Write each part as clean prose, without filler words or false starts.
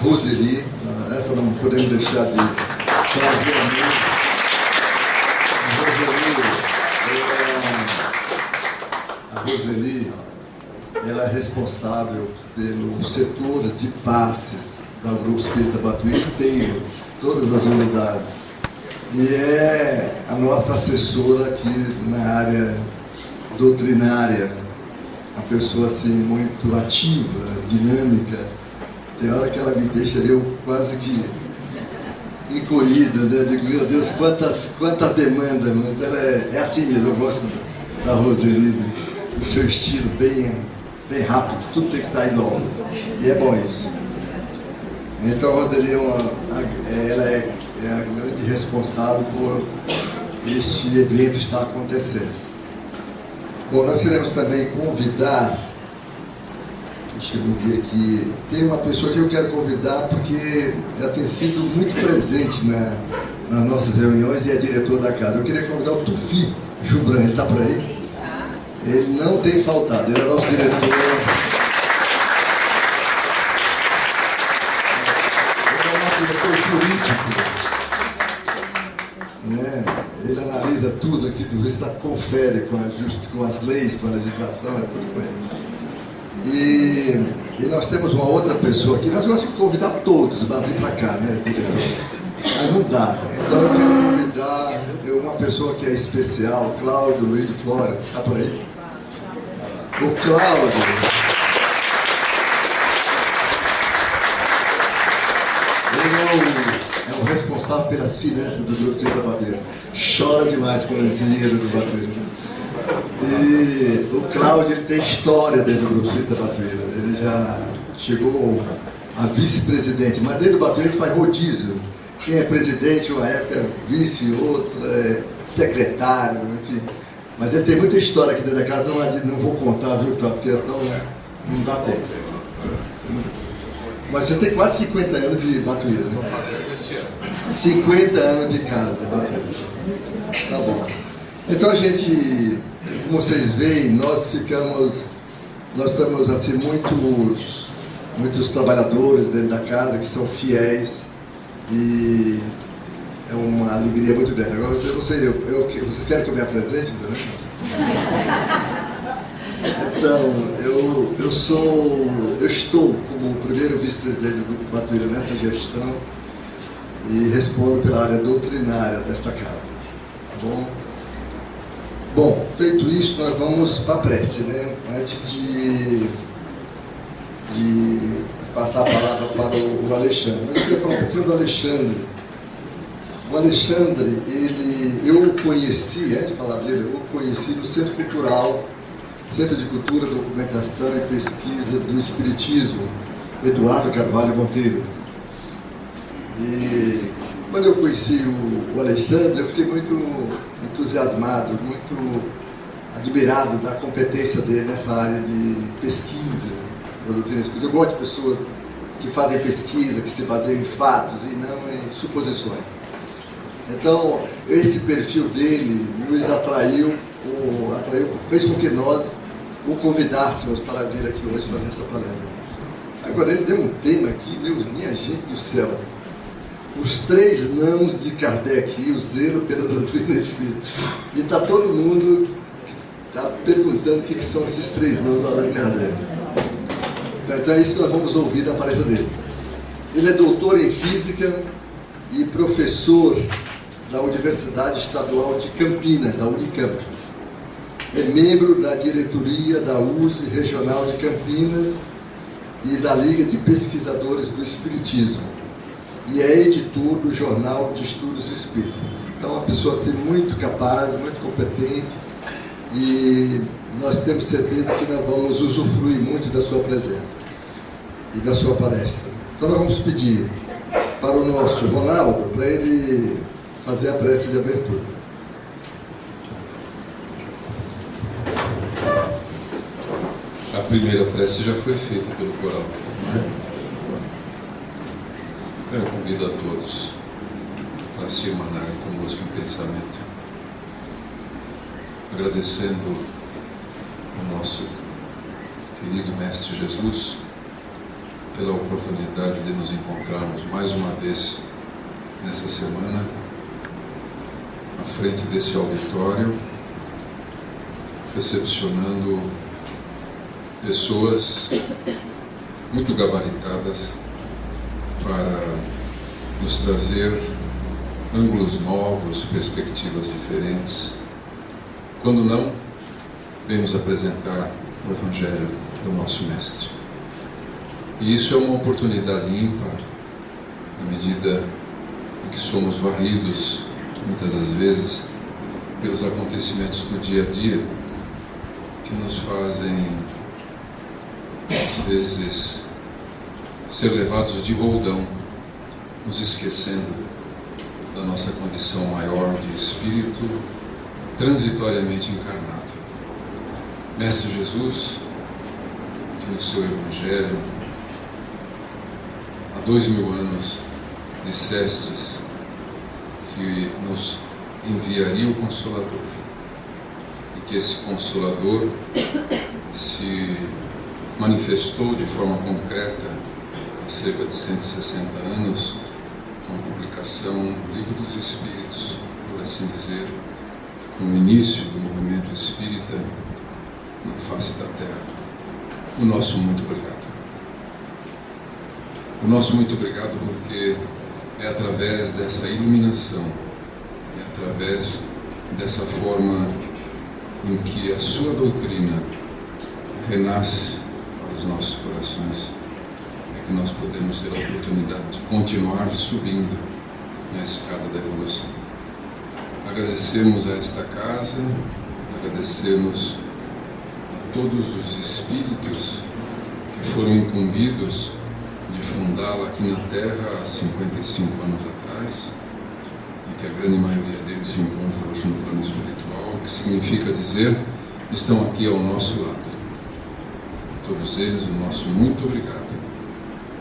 Roseli, essa não podemos deixar de trazer a mim. A Roseli, ela é responsável pelo setor de passes da Grupo Espírita Batuíra inteiro, todas as unidades. E é a nossa assessora aqui na área doutrinária, uma pessoa assim muito ativa, dinâmica. Tem hora que ela me deixa eu quase que encolhido, né? Digo, meu Deus, quanta demanda, mas ela é assim mesmo. Eu gosto da Roseli, do seu estilo bem rápido, tudo tem que sair logo. E é bom isso. Então a Roseli ela é a grande responsável por este evento estar acontecendo. Bom, nós queremos também convidar, deixa eu ver aqui, tem uma pessoa que eu quero convidar porque ela tem sido muito presente nas nossas reuniões e é diretor da casa. Eu queria convidar o Tufi Jubran, ele está por aí? Ele não tem faltado, ele é nosso diretor. Ele é nosso diretor jurídico. Né? Ele analisa tudo aqui do Rio, confere com as leis, com a legislação, é tudo com ele. E nós temos uma outra pessoa aqui, nós gostamos de convidar todos para vir para cá, né, diretor? Mas não dá. Então eu quero convidar uma pessoa que é especial, Cláudio Luiz de Flora, está por aí? O Cláudio. Ele é o responsável pelas finanças do Grupo Espírita Batuíra. Chora demais com esse dinheiro do Batuíra. E o Cláudio, ele tem história dentro do Grupo Espírita Batuíra. Ele já chegou a vice-presidente, mas dentro do Batuíra a gente faz rodízio. Quem é presidente, uma época vice, outra secretário, enfim. Mas ele tem muita história aqui dentro da casa, não vou contar, viu, Cláudio, porque senão não dá tempo. Mas você tem quase 50 anos de Batuíra, né? 50 anos de casa, Batuíra. Tá bom. Então a gente, como vocês veem, nós temos assim muitos trabalhadores dentro da casa que são fiéis e é uma alegria muito grande. Agora eu não sei, vocês querem que eu me apresente? Né? Então, eu estou como o primeiro vice-presidente do Grupo Batuíra nessa gestão e respondo pela área doutrinária desta casa. Tá bom? Bom, feito isso, nós vamos para a prece, né? Antes de passar a palavra para o Alexandre. Eu queria falar um pouquinho do Alexandre. O Alexandre, eu o conheci, antes de falar dele, eu o conheci no Centro Cultural, Centro de Cultura, Documentação e Pesquisa do Espiritismo, Eduardo Carvalho Monteiro. E quando eu conheci o Alexandre, eu fiquei muito entusiasmado, muito admirado da competência dele nessa área de pesquisa da doutrina espírita. Eu gosto de pessoas que fazem pesquisa, que se baseiam em fatos e não em suposições. Então, esse perfil dele nos atraiu, fez com que nós o convidássemos para vir aqui hoje fazer essa palestra. Agora, ele deu um tema aqui, minha gente do céu. Os 3 nãos de Kardec e o zelo pela doutrina espírita. E está todo mundo perguntando o que são esses 3 nãos do Allan Kardec. Então é isso que nós vamos ouvir da palestra dele. Ele é doutor em Física e professor da Universidade Estadual de Campinas, a Unicamp. É membro da diretoria da USE Regional de Campinas e da Liga de Pesquisadores do Espiritismo. E é editor do Jornal de Estudos Espíritas. Então, é uma pessoa assim, muito capaz, muito competente, e nós temos certeza que nós vamos usufruir muito da sua presença e da sua palestra. Então, nós vamos pedir para o nosso Ronaldo, para ele fazer a prece de abertura. A primeira prece já foi feita pelo coral. Eu convido a todos a se emanarem conosco em pensamento, agradecendo o nosso querido Mestre Jesus pela oportunidade de nos encontrarmos mais uma vez nessa semana, à frente desse auditório, recepcionando pessoas muito gabaritadas para nos trazer ângulos novos, perspectivas diferentes. Quando não, vemos apresentar o Evangelho do nosso Mestre. E isso é uma oportunidade ímpar, na medida em que somos varridos, muitas das vezes, pelos acontecimentos do dia a dia, que nos fazem, às vezes, ser levados de roldão, nos esquecendo da nossa condição maior de espírito transitoriamente encarnado. Mestre Jesus, que no seu Evangelho, há 2000 anos, dissestes que nos enviaria o Consolador, e que esse Consolador se manifestou de forma concreta há cerca de 160 anos, com a publicação do Livro dos Espíritos, por assim dizer, no início do movimento espírita na face da Terra. O nosso muito obrigado. O nosso muito obrigado porque é através dessa iluminação, é através dessa forma em que a sua doutrina renasce para os nossos corações, é que nós podemos ter a oportunidade de continuar subindo na escada da evolução. Agradecemos a esta casa, agradecemos a todos os espíritos que foram incumbidos de fundá-la aqui na Terra há 55 anos atrás, e que a grande maioria deles se encontra hoje no plano espiritual, o que significa dizer, estão aqui ao nosso lado. Todos eles, o nosso muito obrigado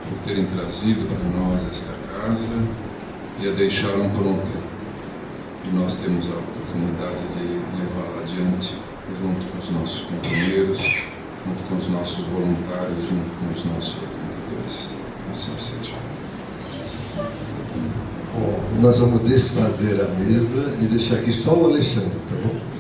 por terem trazido para nós esta casa e a deixaram pronta. E nós temos a oportunidade de levá-la adiante junto com os nossos companheiros, junto com os nossos voluntários, junto com os nossos organizadores. Assim seja. Bom, nós vamos desfazer a mesa e deixar aqui só o Alexandre, tá bom?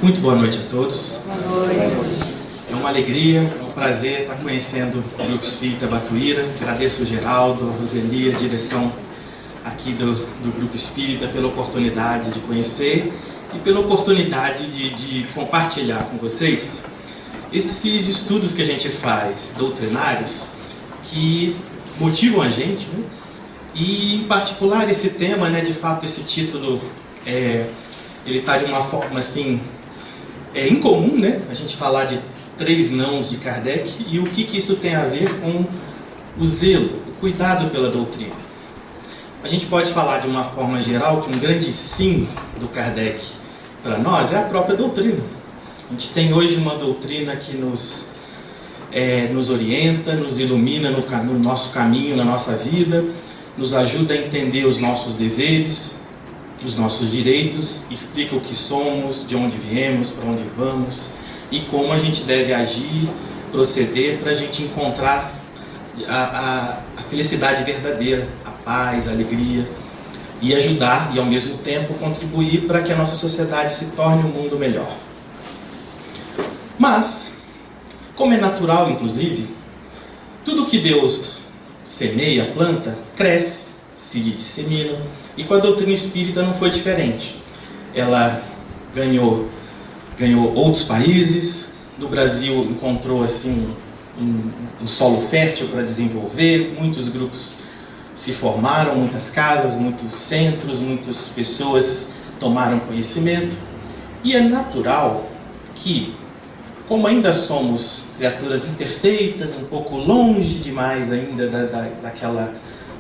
Muito boa noite a todos. Boa noite. É uma alegria, um prazer estar conhecendo o Grupo Espírita Batuíra. Agradeço o Geraldo, a Roseli, a direção aqui do Grupo Espírita pela oportunidade de conhecer e pela oportunidade de compartilhar com vocês esses estudos que a gente faz, doutrinários, que motivam a gente, né? E em particular esse tema, né, de fato esse título, ele está de uma forma assim, incomum, né? A gente falar de 3 nãos de Kardec, e o que isso tem a ver com o zelo, o cuidado pela doutrina. A gente pode falar de uma forma geral que um grande sim do Kardec para nós é a própria doutrina. A gente tem hoje uma doutrina que nos orienta, nos ilumina no nosso caminho, na nossa vida, nos ajuda a entender os nossos deveres, os nossos direitos, explica o que somos, de onde viemos, para onde vamos e como a gente deve agir, proceder para a gente encontrar a felicidade verdadeira, a paz, a alegria, e ajudar e ao mesmo tempo contribuir para que a nossa sociedade se torne um mundo melhor. Mas, como é natural inclusive, tudo que Deus semeia, planta, cresce, se dissemina, e com a doutrina espírita não foi diferente. Ela ganhou outros países, do Brasil encontrou assim um solo fértil para desenvolver, muitos grupos se formaram, muitas casas, muitos centros, muitas pessoas tomaram conhecimento, e é natural que, como ainda somos criaturas imperfeitas, um pouco longe demais ainda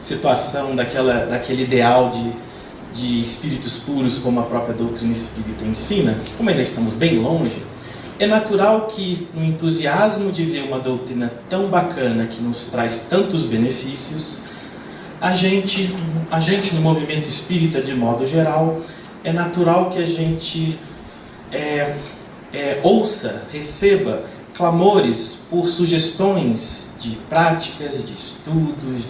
situação, daquele ideal de espíritos puros, como a própria doutrina espírita ensina, como ainda estamos bem longe, é natural que, no entusiasmo de ver uma doutrina tão bacana, que nos traz tantos benefícios, a gente no movimento espírita, de modo geral, é natural que a gente ouça, receba clamores por sugestões de práticas, de estudos,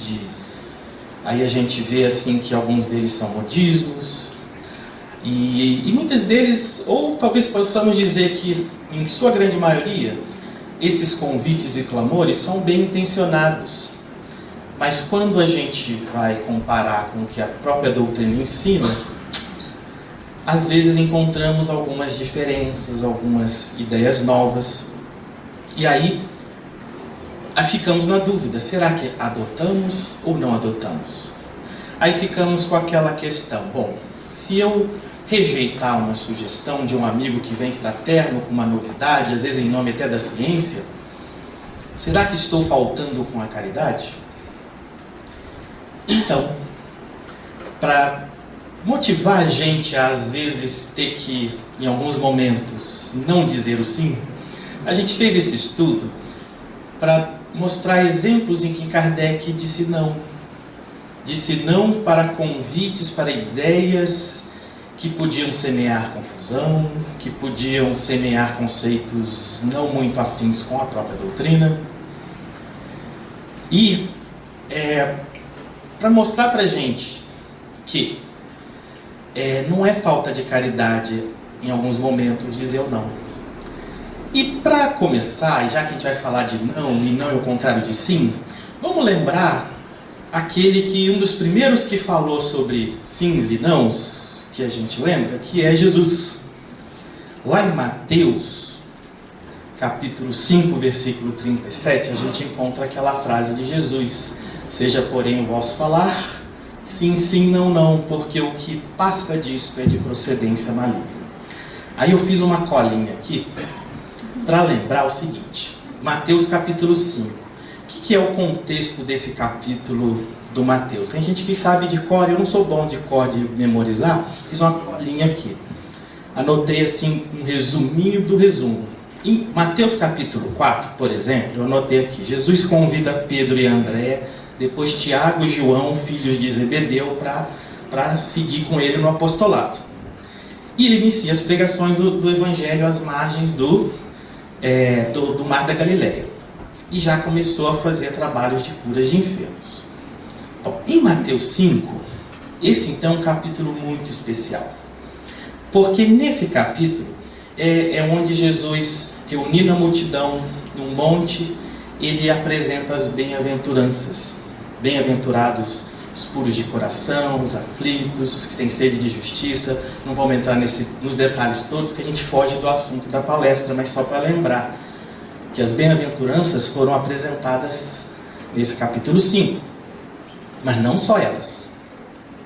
aí a gente vê assim que alguns deles são modismos, e muitos deles, ou talvez possamos dizer que, em sua grande maioria, esses convites e clamores são bem intencionados. Mas quando a gente vai comparar com o que a própria doutrina ensina, às vezes encontramos algumas diferenças, algumas ideias novas. E aí ficamos na dúvida, será que adotamos ou não adotamos? Aí ficamos com aquela questão, bom, se eu rejeitar uma sugestão de um amigo que vem fraterno com uma novidade, às vezes em nome até da ciência, será que estou faltando com a caridade? Então, para motivar a gente a, às vezes, ter que, em alguns momentos, não dizer o sim, a gente fez esse estudo para mostrar exemplos em que Kardec disse não. Disse não para convites, para ideias que podiam semear confusão, que podiam semear conceitos não muito afins com a própria doutrina. E para mostrar para a gente que não é falta de caridade, em alguns momentos, dizer o não. E para começar, já que a gente vai falar de não, e não é o contrário de sim, vamos lembrar um dos primeiros que falou sobre sims e nãos, que a gente lembra, que é Jesus. Lá em Mateus, capítulo 5, versículo 37, a gente encontra aquela frase de Jesus: seja, porém, o vosso falar, sim, sim, não, não, porque o que passa disto é de procedência maligna. Aí eu fiz uma colinha aqui para lembrar o seguinte: Mateus capítulo 5. O que é o contexto desse capítulo do Mateus? Tem gente que sabe de cor, eu não sou bom de cor, de memorizar, fiz uma colinha aqui. Anotei assim um resuminho do resumo. Em Mateus capítulo 4, por exemplo, eu anotei aqui: Jesus convida Pedro e André, depois Tiago e João, filhos de Zebedeu, para seguir com ele no apostolado. E ele inicia as pregações do Evangelho às margens do Mar da Galileia. E já começou a fazer trabalhos de curas de enfermos. Bom, em Mateus 5, esse então é um capítulo muito especial. Porque nesse capítulo é onde Jesus, reunindo a multidão num monte, ele apresenta as bem-aventuranças. Bem-aventurados os puros de coração, os aflitos, os que têm sede de justiça. Não vamos entrar nos detalhes todos, que a gente foge do assunto da palestra, mas só para lembrar que as bem-aventuranças foram apresentadas nesse capítulo 5. Mas não só elas.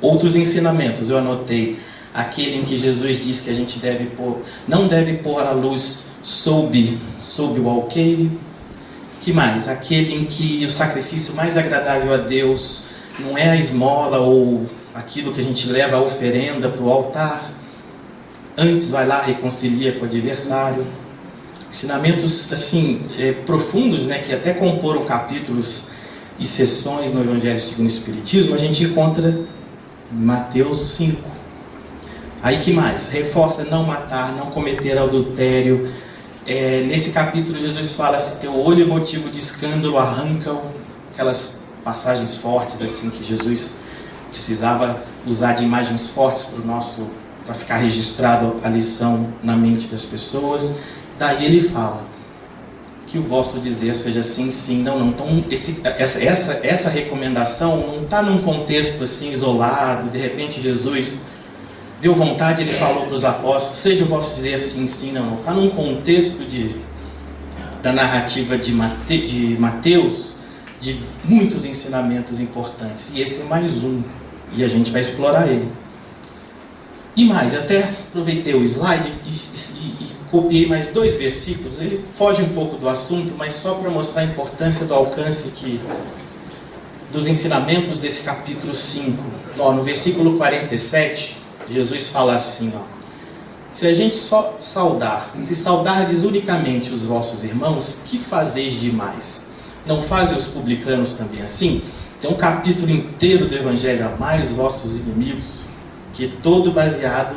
Outros ensinamentos, eu anotei aquele em que Jesus diz que a gente não deve pôr a luz sob o alqueire. Que mais? Aquele em que o sacrifício mais agradável a Deus não é a esmola ou aquilo que a gente leva a oferenda para o altar. Antes vai lá, reconcilia com o adversário. Ensinamentos assim profundos, né, que até comporam capítulos e sessões no Evangelho segundo o Espiritismo, a gente encontra em Mateus 5. Aí que mais? Reforça não matar, não cometer adultério. Nesse capítulo Jesus fala: se teu olho é motivo de escândalo, arranca-o. Aquelas passagens fortes assim que Jesus precisava usar de imagens fortes para ficar registrado a lição na mente das pessoas. Daí ele fala que o vosso dizer seja sim, sim, não, não. Então essa recomendação não está num contexto assim isolado. De repente Jesus deu vontade, ele falou para os apóstolos: seja o vosso dizer sim, sim, não, não. Está num contexto da narrativa de Mateus, de muitos ensinamentos importantes. E esse é mais um, e a gente vai explorar ele. E mais, até aproveitei o slide e copiei mais 2 versículos. Ele foge um pouco do assunto, mas só para mostrar a importância do alcance dos ensinamentos desse capítulo 5. No versículo 47, Jesus fala assim, se a gente só se saudardes unicamente os vossos irmãos, que fazeis demais? Não fazem os publicanos também assim? Tem um capítulo inteiro do Evangelho, amai os vossos inimigos, que é todo baseado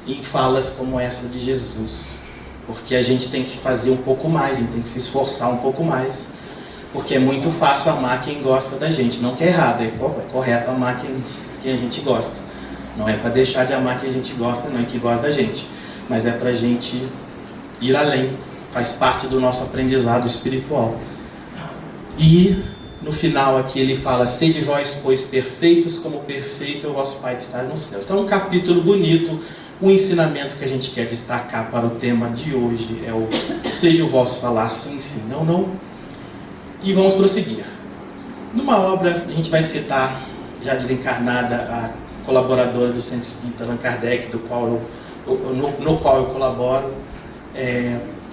em falas como essa de Jesus. Porque a gente tem que fazer um pouco mais, a gente tem que se esforçar um pouco mais. Porque é muito fácil amar quem gosta da gente. Não que é errado, é correto amar quem a gente gosta. Não é para deixar de amar quem a gente gosta, não é que gosta da gente. Mas é para a gente ir além. Faz parte do nosso aprendizado espiritual. E no final aqui ele fala, sede vós, pois, perfeitos, como perfeito é o vosso Pai que está nos céus. Então é um capítulo bonito. O ensinamento que a gente quer destacar para o tema de hoje é o seja o vosso falar sim, sim, não, não. E vamos prosseguir. Numa obra, a gente vai citar, já desencarnada, a colaboradora do Centro Espírita Allan Kardec, no qual eu colaboro,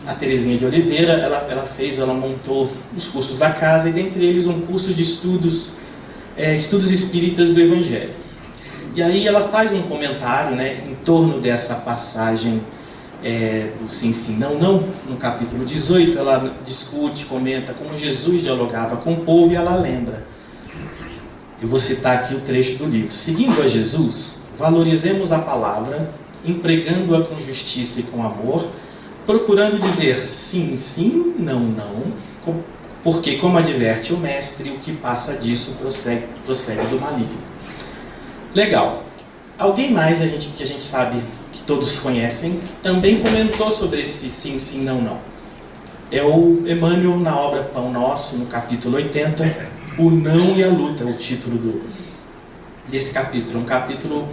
a Terezinha de Oliveira. Ela montou os cursos da casa, e dentre eles um curso de estudos espíritas do Evangelho. E aí ela faz um comentário, em torno dessa passagem do sim, sim, não, não. No capítulo 18 ela discute, comenta como Jesus dialogava com o povo, e ela lembra. Eu vou citar aqui o trecho do livro. Seguindo a Jesus, valorizemos a palavra, empregando-a com justiça e com amor, procurando dizer sim, sim, não, não, porque, como adverte o mestre, o que passa disso procede do maligno. Legal. Alguém mais que a gente sabe, que todos conhecem, também comentou sobre esse sim, sim, não, não. É o Emmanuel, na obra Pão Nosso, no capítulo 80, O Não e a Luta, é o título desse capítulo. É um capítulo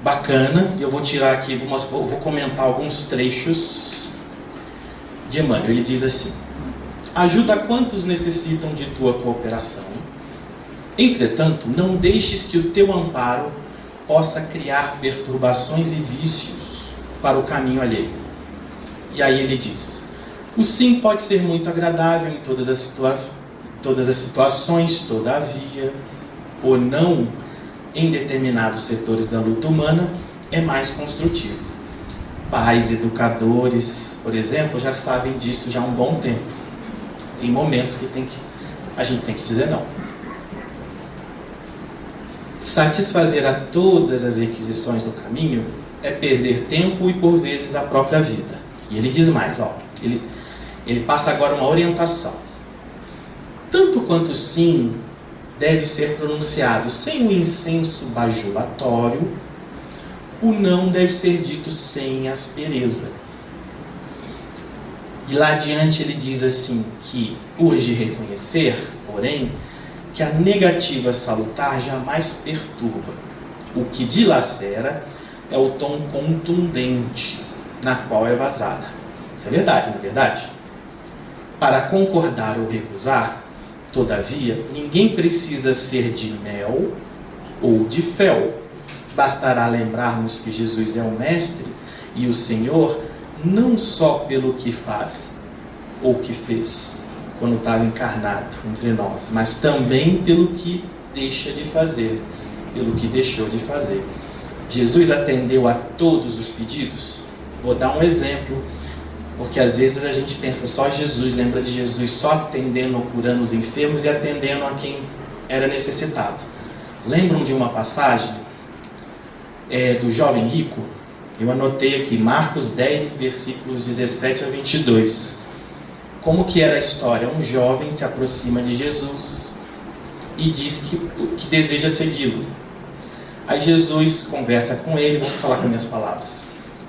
bacana, e eu vou tirar aqui, vou comentar alguns trechos de Emmanuel. Ele diz assim: ajuda quantos necessitam de tua cooperação. Entretanto, não deixes que o teu amparo possa criar perturbações e vícios para o caminho alheio. E aí ele diz: o sim pode ser muito agradável em todas as situações, todavia, o não, em determinados setores da luta humana, é mais construtivo. Pais, educadores, por exemplo, já sabem disso já há um bom tempo. Tem momentos que a gente tem que dizer não. Satisfazer a todas as requisições do caminho é perder tempo e, por vezes, a própria vida. E ele diz mais, ele passa agora uma orientação. Tanto quanto sim deve ser pronunciado sem o incenso bajulatório, o não deve ser dito sem aspereza. E lá adiante ele diz assim, que urge reconhecer, porém, que a negativa salutar jamais perturba. O que dilacera é o tom contundente na qual é vazada. Isso é verdade, não é verdade? Para concordar ou recusar, todavia, ninguém precisa ser de mel ou de fel. Bastará lembrarmos que Jesus é o Mestre e o Senhor, não só pelo que faz ou que fez quando estava encarnado entre nós, mas também pelo que deixa de fazer, pelo que deixou de fazer. Jesus atendeu a todos os pedidos? Vou dar um exemplo, porque às vezes a gente pensa só Jesus, lembra de Jesus só atendendo ou curando os enfermos e atendendo a quem era necessitado. Lembram de uma passagem do jovem rico? Eu anotei aqui, Marcos 10, versículos 17 a 22. Como que era a história? Um jovem se aproxima de Jesus e diz que deseja segui-lo. Aí Jesus conversa com ele, vou falar com as minhas palavras.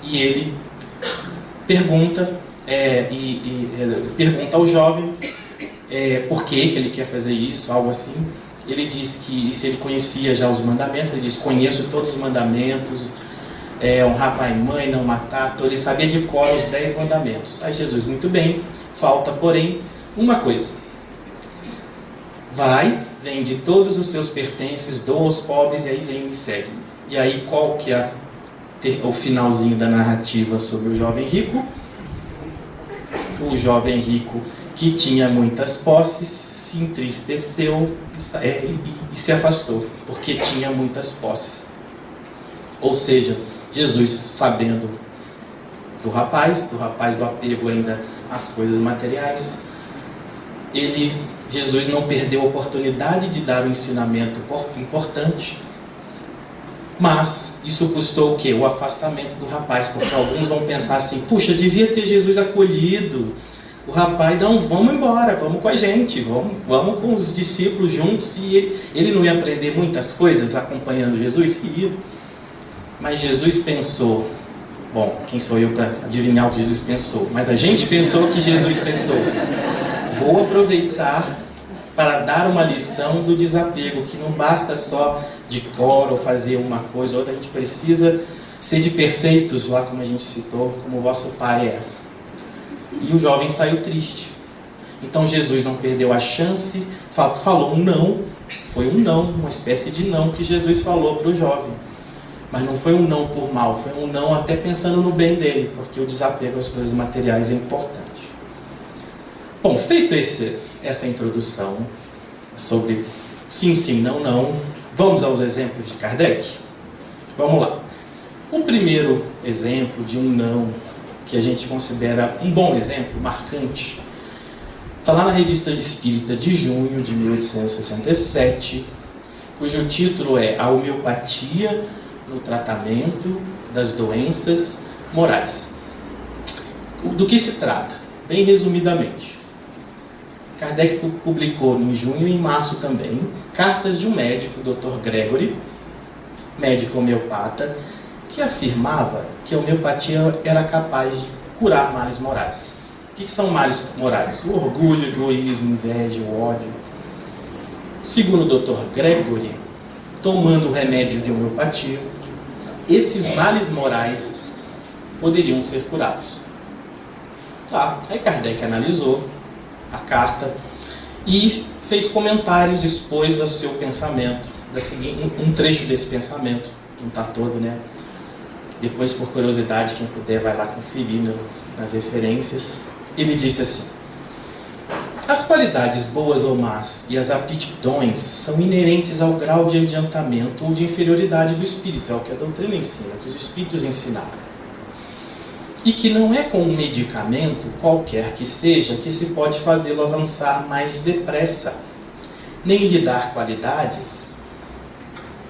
E ele pergunta ao jovem por que ele quer fazer isso, algo assim. Ele diz que se ele conhecia já os mandamentos, ele diz: conheço todos os mandamentos, honrar pai e mãe, não matar, então ele sabia de cor os 10 mandamentos. Aí Jesus: muito bem, falta porém uma coisa. Vai, vende todos os seus pertences, doa aos pobres e aí vem e me segue. E aí qual que é o finalzinho da narrativa sobre o jovem rico? O jovem rico, que tinha muitas posses, se entristeceu e se afastou, porque tinha muitas posses. Ou seja, Jesus, sabendo do rapaz do apego ainda às coisas materiais, Jesus não perdeu a oportunidade de dar um ensinamento importante, mas isso custou o quê? O afastamento do rapaz, porque alguns vão pensar assim, puxa, devia ter Jesus acolhido o rapaz, não, vamos embora, vamos com a gente, vamos com os discípulos juntos, e ele não ia aprender muitas coisas acompanhando Jesus? Ia. Mas Jesus pensou, bom, quem sou eu para adivinhar o que Jesus pensou? Mas a gente pensou o que Jesus pensou. Vou aproveitar para dar uma lição do desapego, que não basta só de cor ou fazer uma coisa ou outra, a gente precisa ser de perfeitos, lá como a gente citou, como o vosso Pai é. E o jovem saiu triste. Então Jesus não perdeu a chance, falou um não, foi um não, uma espécie de não que Jesus falou para o jovem. Mas não foi um não por mal, foi um não até pensando no bem dele, porque o desapego às coisas materiais é importante. Bom, feito essa introdução sobre sim, sim, não, não, vamos aos exemplos de Kardec? Vamos lá. O primeiro exemplo de um não, que a gente considera um bom exemplo, marcante, está lá na Revista Espírita de junho de 1867, cujo título é A Homeopatia no Tratamento das Doenças Morais. Do que se trata? Bem resumidamente, Kardec publicou em junho e em março também cartas de um médico, o Dr. Gregory, médico homeopata, que afirmava que a homeopatia era capaz de curar males morais. O que são males morais? O orgulho, o egoísmo, a inveja, o ódio. Segundo o Dr. Gregory, tomando o remédio de homeopatia, esses males morais poderiam ser curados. Tá, aí Kardec analisou a carta e fez comentários, expôs o seu pensamento, um trecho desse pensamento, não está todo, né? Depois, por curiosidade, quem puder vai lá conferir nas referências. Ele disse assim: as qualidades boas ou más e as aptidões são inerentes ao grau de adiantamento ou de inferioridade do espírito, é o que a doutrina ensina, o que os espíritos ensinaram. E que não é com um medicamento, qualquer que seja, que se pode fazê-lo avançar mais depressa, nem lhe dar qualidades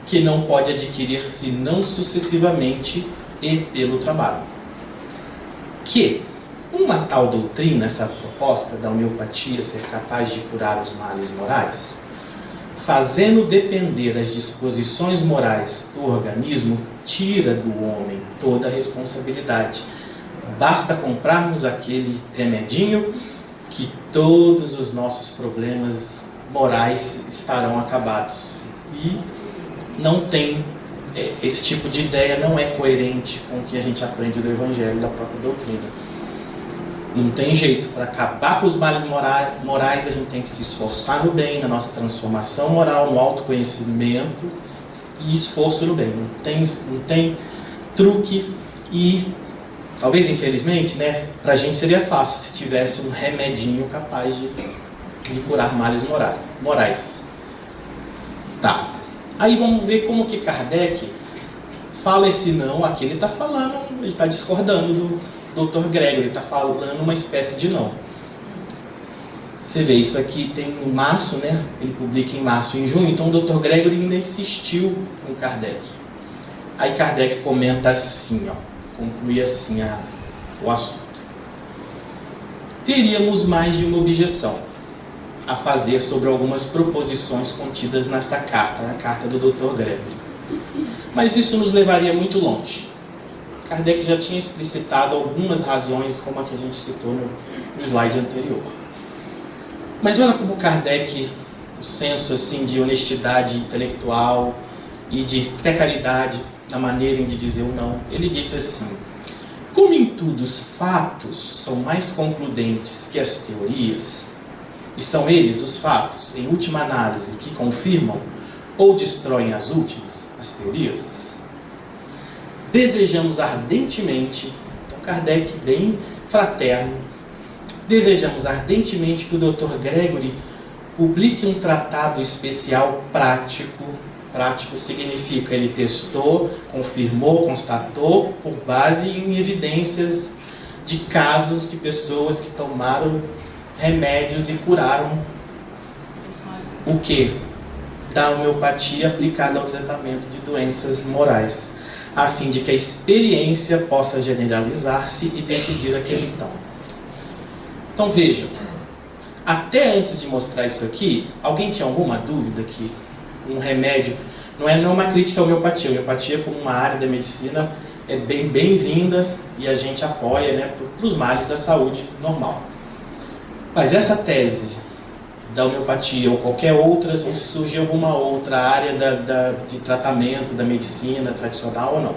que não pode adquirir senão sucessivamente e pelo trabalho. Que uma tal doutrina, essa proposta da homeopatia ser capaz de curar os males morais, fazendo depender as disposições morais do organismo, tira do homem toda a responsabilidade. Basta comprarmos aquele remedinho que todos os nossos problemas morais estarão acabados. E não tem, esse tipo de ideia não é coerente com o que a gente aprende do Evangelho, da própria doutrina. Não tem jeito. Para acabar com os males morais, a gente tem que se esforçar no bem, na nossa transformação moral, no autoconhecimento e esforço no bem. Não tem truque e, talvez infelizmente, né, para a gente seria fácil se tivesse um remedinho capaz de curar males morais. Tá. Aí vamos ver como que Kardec fala esse não. Aqui ele está falando, ele está discordando do Dr. Gregory, ele está falando uma espécie de não. Você vê, isso aqui tem em março, né? Ele publica em março e em junho, então o Dr. Gregory ainda insistiu com Kardec. Aí Kardec comenta assim, ó, conclui assim o assunto. Teríamos mais de uma objeção a fazer sobre algumas proposições contidas nesta carta, na carta do Dr. Gregory. Mas isso nos levaria muito longe. Kardec já tinha explicitado algumas razões, como a que a gente citou no slide anterior. Mas olha como Kardec, o senso assim, de honestidade intelectual e de até caridade na maneira de dizer o não, ele disse assim: como em tudo os fatos são mais concludentes que as teorias, e são eles, os fatos, em última análise, que confirmam ou destroem as últimas, as teorias, desejamos ardentemente, então Kardec bem fraterno, desejamos ardentemente que o Dr. Gregory publique um tratado especial prático. Prático significa ele testou, confirmou, constatou, por base em evidências de casos de pessoas que tomaram remédios e curaram o quê? Da homeopatia aplicada ao tratamento de doenças morais, a fim de que a experiência possa generalizar-se e decidir a questão. Então vejam, até antes de mostrar isso aqui, alguém tinha alguma dúvida que um remédio, não é uma crítica à homeopatia, a homeopatia como uma área da medicina é bem-vinda e a gente apoia, né, para os males da saúde normal. Mas essa tese da homeopatia ou qualquer outra, ou se surgir alguma outra área de tratamento da medicina tradicional ou não,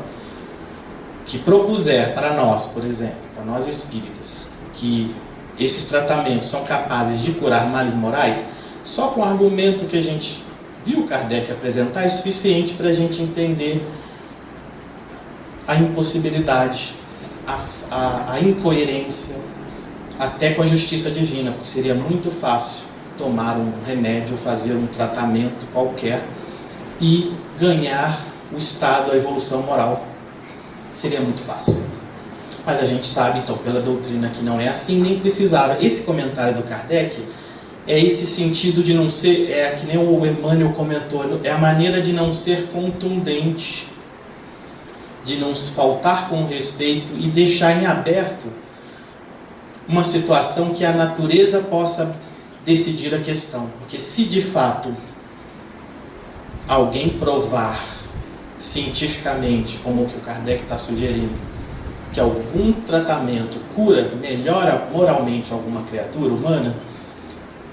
que propuser para nós, por exemplo, para nós espíritas, que esses tratamentos são capazes de curar males morais, só com o argumento que a gente viu Kardec apresentar é suficiente para a gente entender a impossibilidade, a incoerência, até com a justiça divina, porque seria muito fácil tomar um remédio, fazer um tratamento qualquer e ganhar o estado, a evolução moral. Seria muito fácil. Mas a gente sabe, então, pela doutrina que não é assim, nem precisava. Esse comentário do Kardec é esse sentido de não ser, é que nem o Emmanuel comentou, é a maneira de não ser contundente, de não faltar com respeito e deixar em aberto uma situação que a natureza possa decidir a questão. Porque se de fato alguém provar cientificamente, como o que o Kardec está sugerindo, que algum tratamento cura, melhora moralmente alguma criatura humana,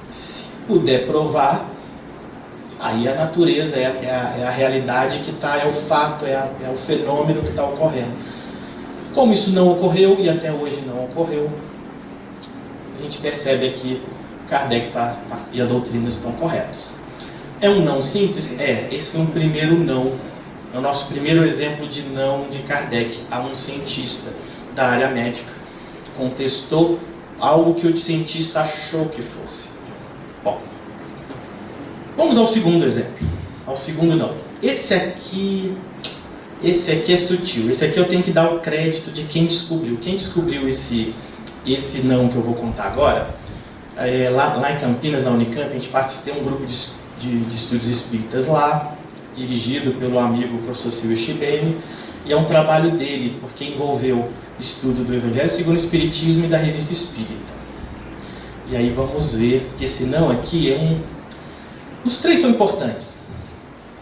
se puder provar, aí a natureza é a realidade que está, é o fato, é o fenômeno que está ocorrendo. Como isso não ocorreu e até hoje não ocorreu, a gente percebe aqui Kardec e a doutrina estão corretos. É um não simples? Esse foi um primeiro não. É o nosso primeiro exemplo de não de Kardec a um cientista da área médica. Contestou algo que o cientista achou que fosse. Bom, vamos ao segundo exemplo. Ao segundo não. Esse aqui é sutil. Esse aqui eu tenho que dar o crédito de quem descobriu. Quem descobriu esse não que eu vou contar agora, lá em Campinas, na Unicamp, a gente tem um grupo de estudos espíritas lá, dirigido pelo amigo professor Silvio Chibene, e é um trabalho dele, porque envolveu o estudo do Evangelho segundo o Espiritismo e da Revista Espírita. E aí vamos ver que esse não aqui os três são importantes.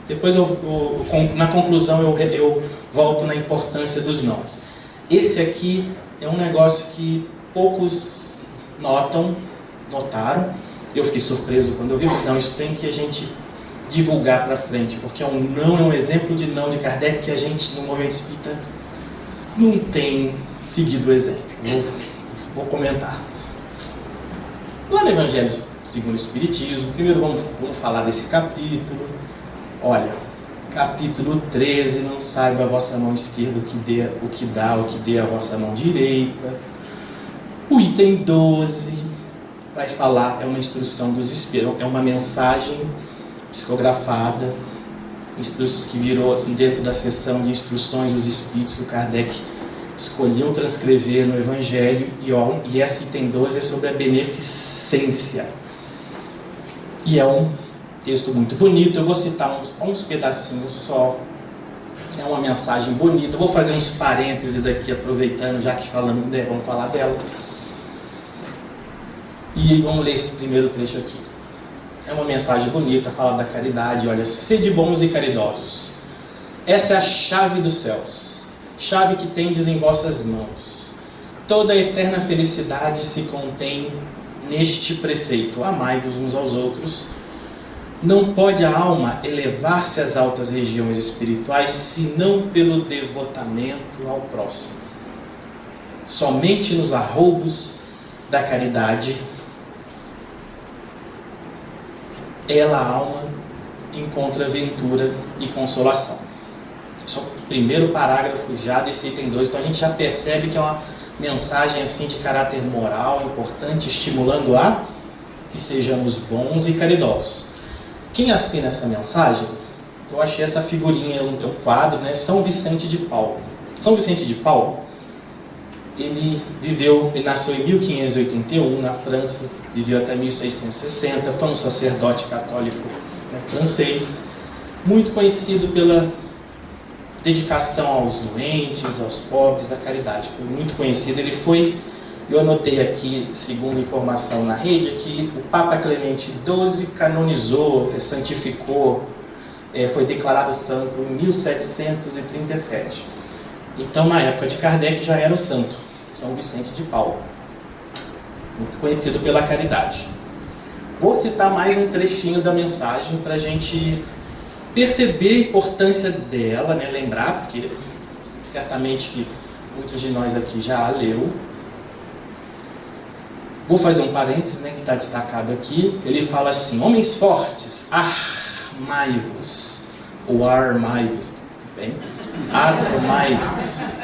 Depois na conclusão eu volto na importância dos nãos. Esse aqui é um negócio que poucos notaram. Eu fiquei surpreso quando eu vi. Não, isso tem que a gente divulgar para frente, porque é um exemplo de não de Kardec que a gente no movimento espírita não tem seguido o exemplo. Vou comentar. Lá no Evangelho segundo o Espiritismo, primeiro vamos falar desse capítulo. Olha, capítulo 13, não saiba a vossa mão esquerda o que dê a vossa mão direita. O item 12 vai falar, é uma instrução dos espíritos, é uma mensagem psicografada, que virou dentro da seção de instruções dos espíritos que o Kardec escolheu transcrever no Evangelho, e esse item 12 é sobre a beneficência. E é um texto muito bonito, eu vou citar uns pedacinhos só, é uma mensagem bonita, eu vou fazer uns parênteses aqui, aproveitando, já que vamos falar dela. E vamos ler esse primeiro trecho aqui. É uma mensagem bonita, fala da caridade. Olha, sede bons e caridosos. Essa é a chave dos céus, chave que tendes em vossas mãos. Toda a eterna felicidade se contém neste preceito: amai-vos uns aos outros. Não pode a alma elevar-se às altas regiões espirituais senão pelo devotamento ao próximo. Somente nos arroubos da caridade a alma encontra ventura e consolação. Esse é o primeiro parágrafo já desse item 2, então a gente já percebe que é uma mensagem assim de caráter moral, importante, estimulando a e sejamos bons e caridosos. Quem assina essa mensagem? Eu achei essa figurinha, um quadro, né? São Vicente de Paulo. São Vicente de Paulo, ele nasceu em 1581 na França, viveu até 1660, foi um sacerdote católico, né, francês, muito conhecido pela dedicação aos doentes, aos pobres, à caridade. Foi muito conhecido. Ele foi, eu anotei aqui, segundo informação na rede, que o Papa Clemente XII canonizou, santificou, foi declarado santo em 1737. Então, na época de Kardec, já era o santo, São Vicente de Paulo, muito conhecido pela caridade. Vou citar mais um trechinho da mensagem para a gente perceber a importância dela, né? Lembrar, porque certamente que muitos de nós aqui já a leu. Vou fazer um parênteses, né, que está destacado aqui. Ele fala assim: homens fortes, armai-vos, ou armai-vos, bem? Armai-vos.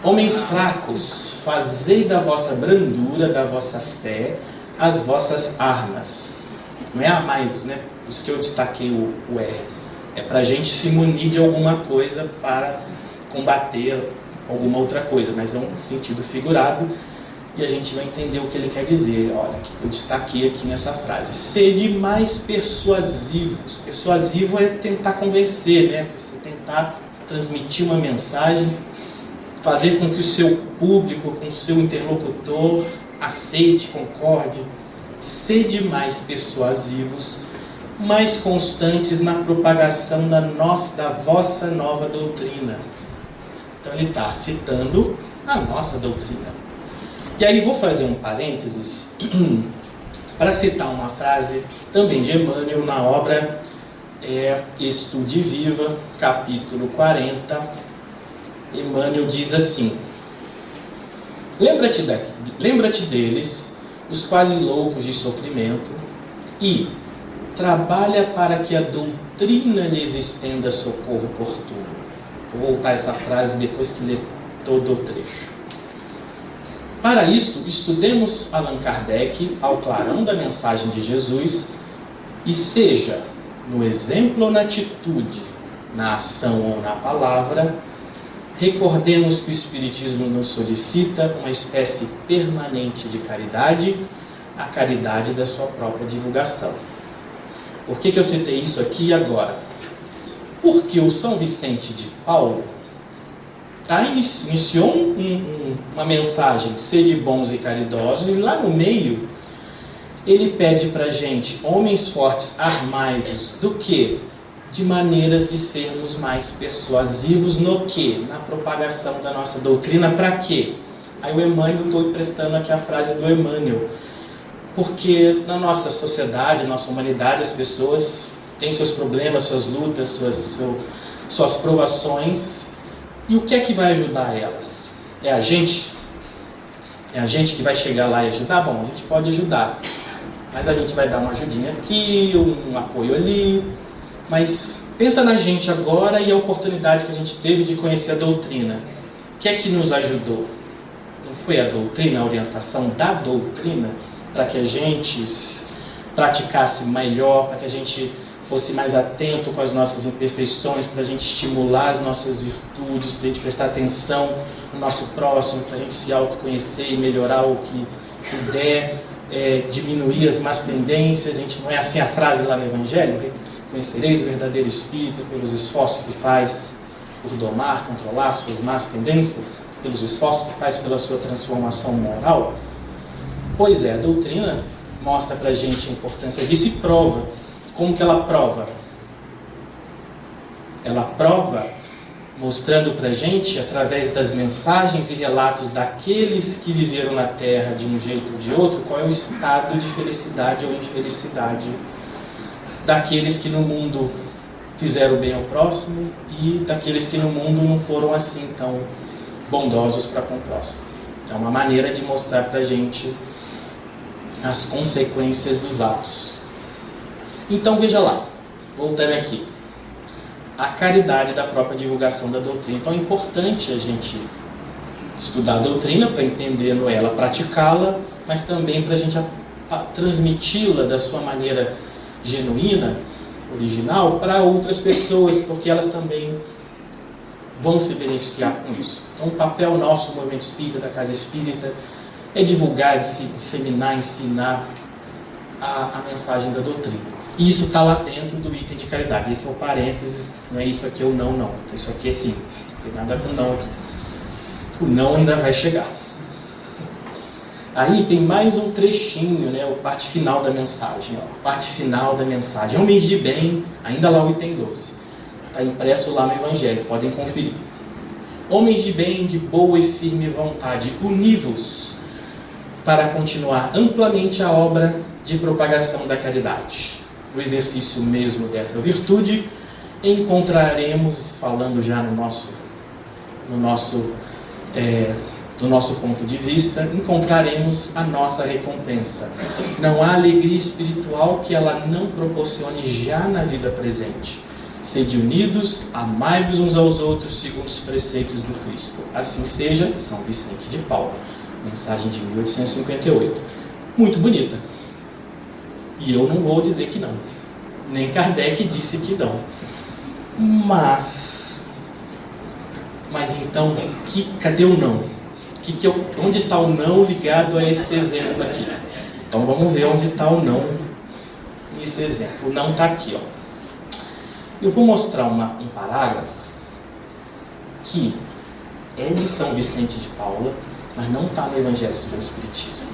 Homens fracos, fazei da vossa brandura, da vossa fé, as vossas armas. Não é armai-vos, né? Por isso que eu destaquei o R. É para a gente se munir de alguma coisa para combater alguma outra coisa, mas é um sentido figurado e a gente vai entender o que ele quer dizer. Olha, eu destaquei aqui nessa frase: sede mais persuasivos. Persuasivo é tentar convencer, né? Você tentar transmitir uma mensagem, fazer com que o seu público, com o seu interlocutor aceite, concorde. Sede mais persuasivos, mais constantes na propagação da vossa nova doutrina. Então ele está citando a nossa doutrina. E aí vou fazer um parênteses para citar uma frase também de Emmanuel na obra Estude Viva, capítulo 40. Emmanuel diz assim: lembra-te deles, os quase loucos de sofrimento, e trabalha para que a doutrina lhes estenda socorro oportuno. Vou voltar essa frase depois que ler todo o trecho. Para isso, estudemos Allan Kardec ao clarão da mensagem de Jesus e seja, no exemplo ou na atitude, na ação ou na palavra, recordemos que o Espiritismo nos solicita uma espécie permanente de caridade, a caridade da sua própria divulgação. Por que eu citei isso aqui e agora? Porque o São Vicente de Paulo iniciou uma mensagem: sede bons e caridosos, e lá no meio ele pede para a gente: homens fortes, armai-vos do quê? De maneiras de sermos mais persuasivos no quê? Na propagação da nossa doutrina. Para quê? Aí o Emmanuel, estou emprestando aqui a frase do Emmanuel, porque na nossa sociedade, nossa humanidade, as pessoas têm seus problemas, suas lutas, suas provações, e o que é que vai ajudar elas? É a gente? É a gente que vai chegar lá e ajudar? Bom, a gente pode ajudar, mas a gente vai dar uma ajudinha aqui, um apoio ali. Mas pensa na gente agora e a oportunidade que a gente teve de conhecer a doutrina. O que é que nos ajudou? Não foi a doutrina, a orientação da doutrina, para que a gente praticasse melhor, para que a gente fosse mais atento com as nossas imperfeições, para a gente estimular as nossas virtudes, para a gente prestar atenção no nosso próximo, para a gente se autoconhecer e melhorar o que puder, diminuir as más tendências. A gente, não é assim a frase lá no Evangelho? Conhecereis o verdadeiro Espírito pelos esforços que faz por domar, controlar suas más tendências, pelos esforços que faz pela sua transformação moral. Pois é, a doutrina mostra para a gente a importância disso e prova. Como que ela prova? Ela prova mostrando para a gente, através das mensagens e relatos daqueles que viveram na Terra de um jeito ou de outro, qual é o estado de felicidade ou infelicidade daqueles que no mundo fizeram bem ao próximo e daqueles que no mundo não foram assim tão bondosos para com o próximo. É uma maneira de mostrar para a gente as consequências dos atos. Então veja lá, voltando aqui, a caridade da própria divulgação da doutrina. Então é importante a gente estudar a doutrina para entendendo ela, praticá-la, mas também para a gente transmiti-la da sua maneira genuína, original, para outras pessoas, porque elas também vão se beneficiar com isso. Então, o papel nosso, do Movimento Espírita, da Casa Espírita, é divulgar, disseminar, ensinar a mensagem da doutrina. E isso está lá dentro do item de caridade. Esse é o parênteses, não é isso aqui, é o não, não. Isso aqui é sim, não tem nada com não aqui. O não ainda vai chegar. Aí tem mais um trechinho, né, a parte final da mensagem. Ó, parte final da mensagem. Homens de bem, ainda lá o item 12. Está impresso lá no Evangelho, podem conferir. Homens de bem, de boa e firme vontade, univos para continuar amplamente a obra de propagação da caridade. No exercício mesmo dessa virtude, encontraremos, falando já do nosso ponto de vista, encontraremos a nossa recompensa. Não há alegria espiritual que ela não proporcione já na vida presente. Sede unidos, amai-vos uns aos outros segundo os preceitos do Cristo. Assim seja, São Vicente de Paulo. Mensagem de 1858. Muito bonita. E eu não vou dizer que não. Nem Kardec disse que não. Mas então, cadê o não? Onde está o não ligado a esse exemplo aqui? Então vamos ver onde está o não nesse exemplo. O não está aqui, ó. Eu vou mostrar um parágrafo que é de São Vicente de Paula, mas não está no Evangelho segundo o Espiritismo.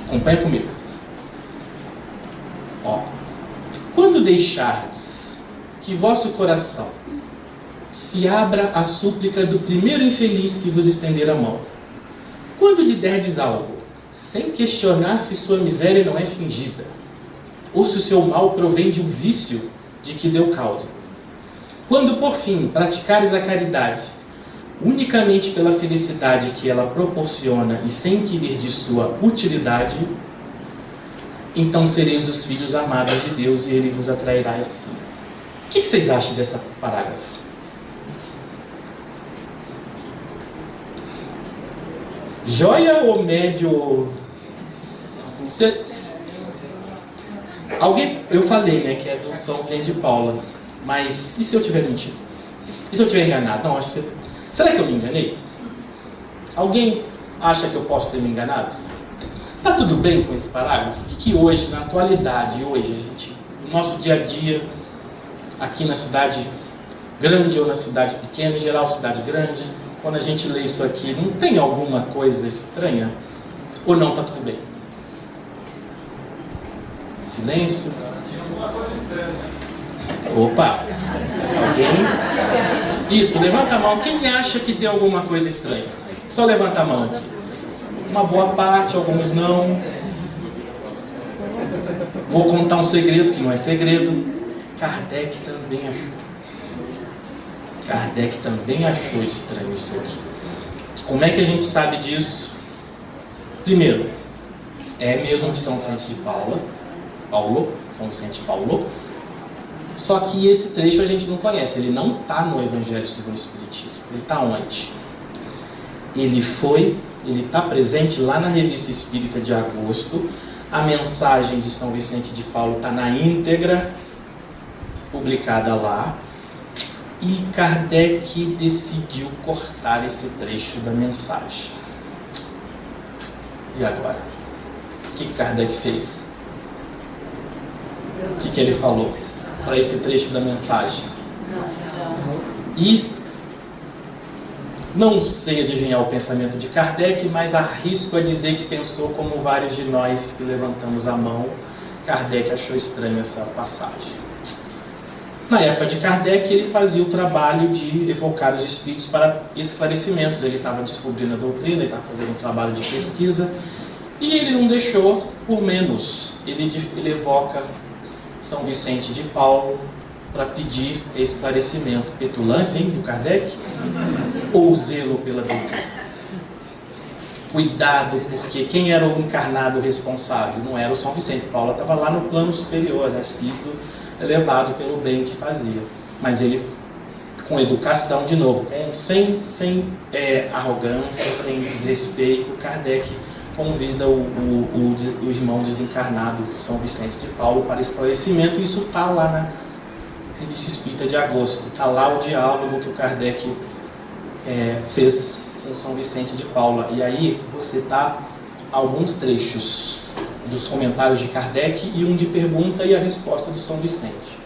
Acompanha comigo. Ó. Quando deixardes que vosso coração se abra à súplica do primeiro infeliz que vos estender a mão, quando lhe derdes algo, sem questionar se sua miséria não é fingida, ou se o seu mal provém de um vício de que deu causa, quando por fim praticares a caridade unicamente pela felicidade que ela proporciona e sem inquirir de sua utilidade, então sereis os filhos amados de Deus e Ele vos atrairá a si. O que vocês acham desse parágrafo? Joia ou médio? Alguém, eu falei, né, que é do São Vicente de Paula, mas e se eu estiver mentindo? E se eu estiver enganado? Não, será que eu me enganei? Alguém acha que eu posso ter me enganado? Está tudo bem com esse parágrafo? O que hoje, na atualidade, no nosso dia a dia, aqui na cidade grande ou na cidade pequena, em geral cidade grande, quando a gente lê isso aqui, não tem alguma coisa estranha? Ou não, está tudo bem? Silêncio. Opa! Alguém? Isso, levanta a mão. Quem acha que tem alguma coisa estranha? Só levanta a mão aqui. Uma boa parte, alguns não. Vou contar um segredo que não é segredo. Kardec também achou. Kardec também achou estranho isso aqui. Como é que a gente sabe disso? Primeiro, é mesmo de São Vicente de São Vicente de Paulo. Só que esse trecho a gente não conhece. Ele não está no Evangelho segundo o Espiritismo. Ele está onde? Ele está presente lá na Revista Espírita de agosto. A mensagem de São Vicente de Paulo está na íntegra, publicada lá. E Kardec decidiu cortar esse trecho da mensagem. E agora? O que Kardec fez? O que ele falou para esse trecho da mensagem? E não sei adivinhar o pensamento de Kardec, mas arrisco a dizer que pensou como vários de nós que levantamos a mão. Kardec achou estranho essa passagem. Na época de Kardec, ele fazia o trabalho de evocar os espíritos para esclarecimentos. Ele estava descobrindo a doutrina, ele estava fazendo um trabalho de pesquisa, e ele não deixou por menos. Ele evoca São Vicente de Paulo para pedir esclarecimento. Petulância, hein, do Kardec? Ou zelo pela doutrina? Cuidado, porque quem era o encarnado responsável? Não era o São Vicente. Paulo estava lá no plano superior, né? Espírito elevado pelo bem que fazia. Mas ele, com educação, de novo, sem arrogância, sem desrespeito, Kardec convida o irmão desencarnado São Vicente de Paulo para esclarecimento. Isso está lá na Revista Espírita de agosto. Está lá o diálogo que o Kardec fez com São Vicente de Paulo. E aí você está alguns trechos dos comentários de Kardec e um de pergunta e a resposta do São Vicente.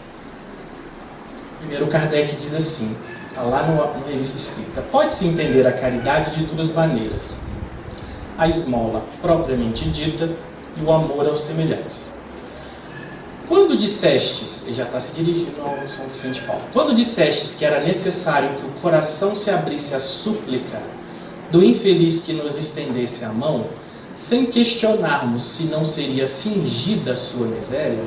Primeiro, Kardec diz assim, está lá no Revista Espírita: pode-se entender a caridade de duas maneiras: a esmola propriamente dita e o amor aos semelhantes. Quando dissestes, ele já está se dirigindo ao São Vicente de Paulo, quando dissestes que era necessário que o coração se abrisse à súplica do infeliz que nos estendesse a mão, sem questionarmos se não seria fingida a sua miséria,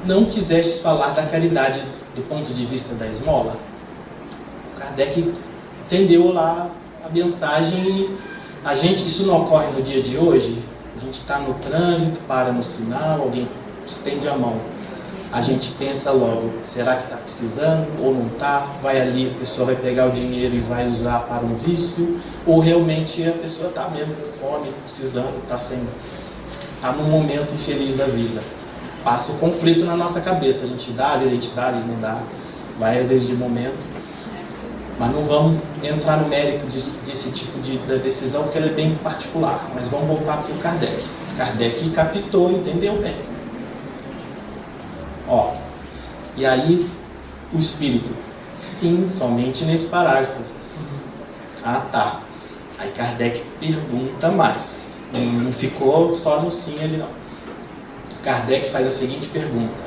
não quisestes falar da caridade do ponto de vista da esmola? O Kardec entendeu lá a mensagem e isso não ocorre no dia de hoje. A gente está no trânsito, para no sinal, alguém estende a mão. A gente pensa logo, será que está precisando ou não está? Vai ali, a pessoa vai pegar o dinheiro e vai usar para um vício? Ou realmente a pessoa está mesmo com fome, precisando, está num momento infeliz da vida? Passa o conflito na nossa cabeça. A gente dá, às vezes a gente dá, às vezes não dá. Vai às vezes de momento. Mas não vamos entrar no mérito desse tipo de decisão, porque ela é bem particular. Mas vamos voltar aqui ao Kardec. Kardec captou, entendeu bem. E aí o Espírito: sim, somente nesse parágrafo. Ah, tá. Aí Kardec pergunta mais. Não ficou só no sim ali, não. Kardec faz a seguinte pergunta: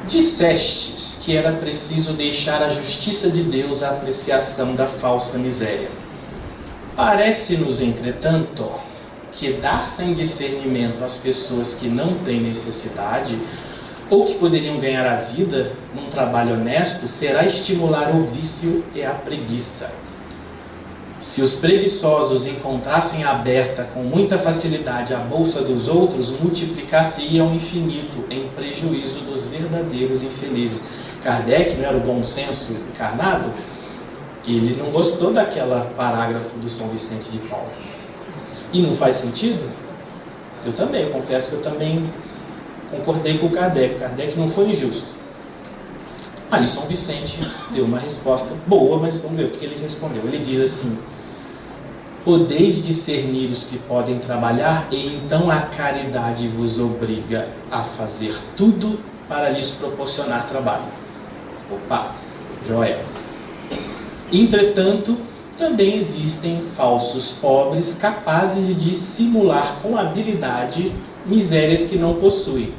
dissestes que era preciso deixar à justiça de Deus a apreciação da falsa miséria. Parece-nos, entretanto, que dar sem discernimento às pessoas que não têm necessidade ou que poderiam ganhar a vida num trabalho honesto será estimular o vício e a preguiça. Se os preguiçosos encontrassem aberta com muita facilidade a bolsa dos outros, multiplicar-se-ia ao infinito em prejuízo dos verdadeiros infelizes. Kardec, não era o bom senso encarnado? Ele não gostou daquela parágrafo do São Vicente de Paulo. E não faz sentido? Eu confesso que eu também concordei com o Kardec. Kardec não foi injusto. Aí São Vicente deu uma resposta boa, mas vamos ver o que ele respondeu. Ele diz assim: podeis discernir os que podem trabalhar, e então a caridade vos obriga a fazer tudo para lhes proporcionar trabalho. Opa, joia. Entretanto, também existem falsos pobres capazes de simular com habilidade misérias que não possuem.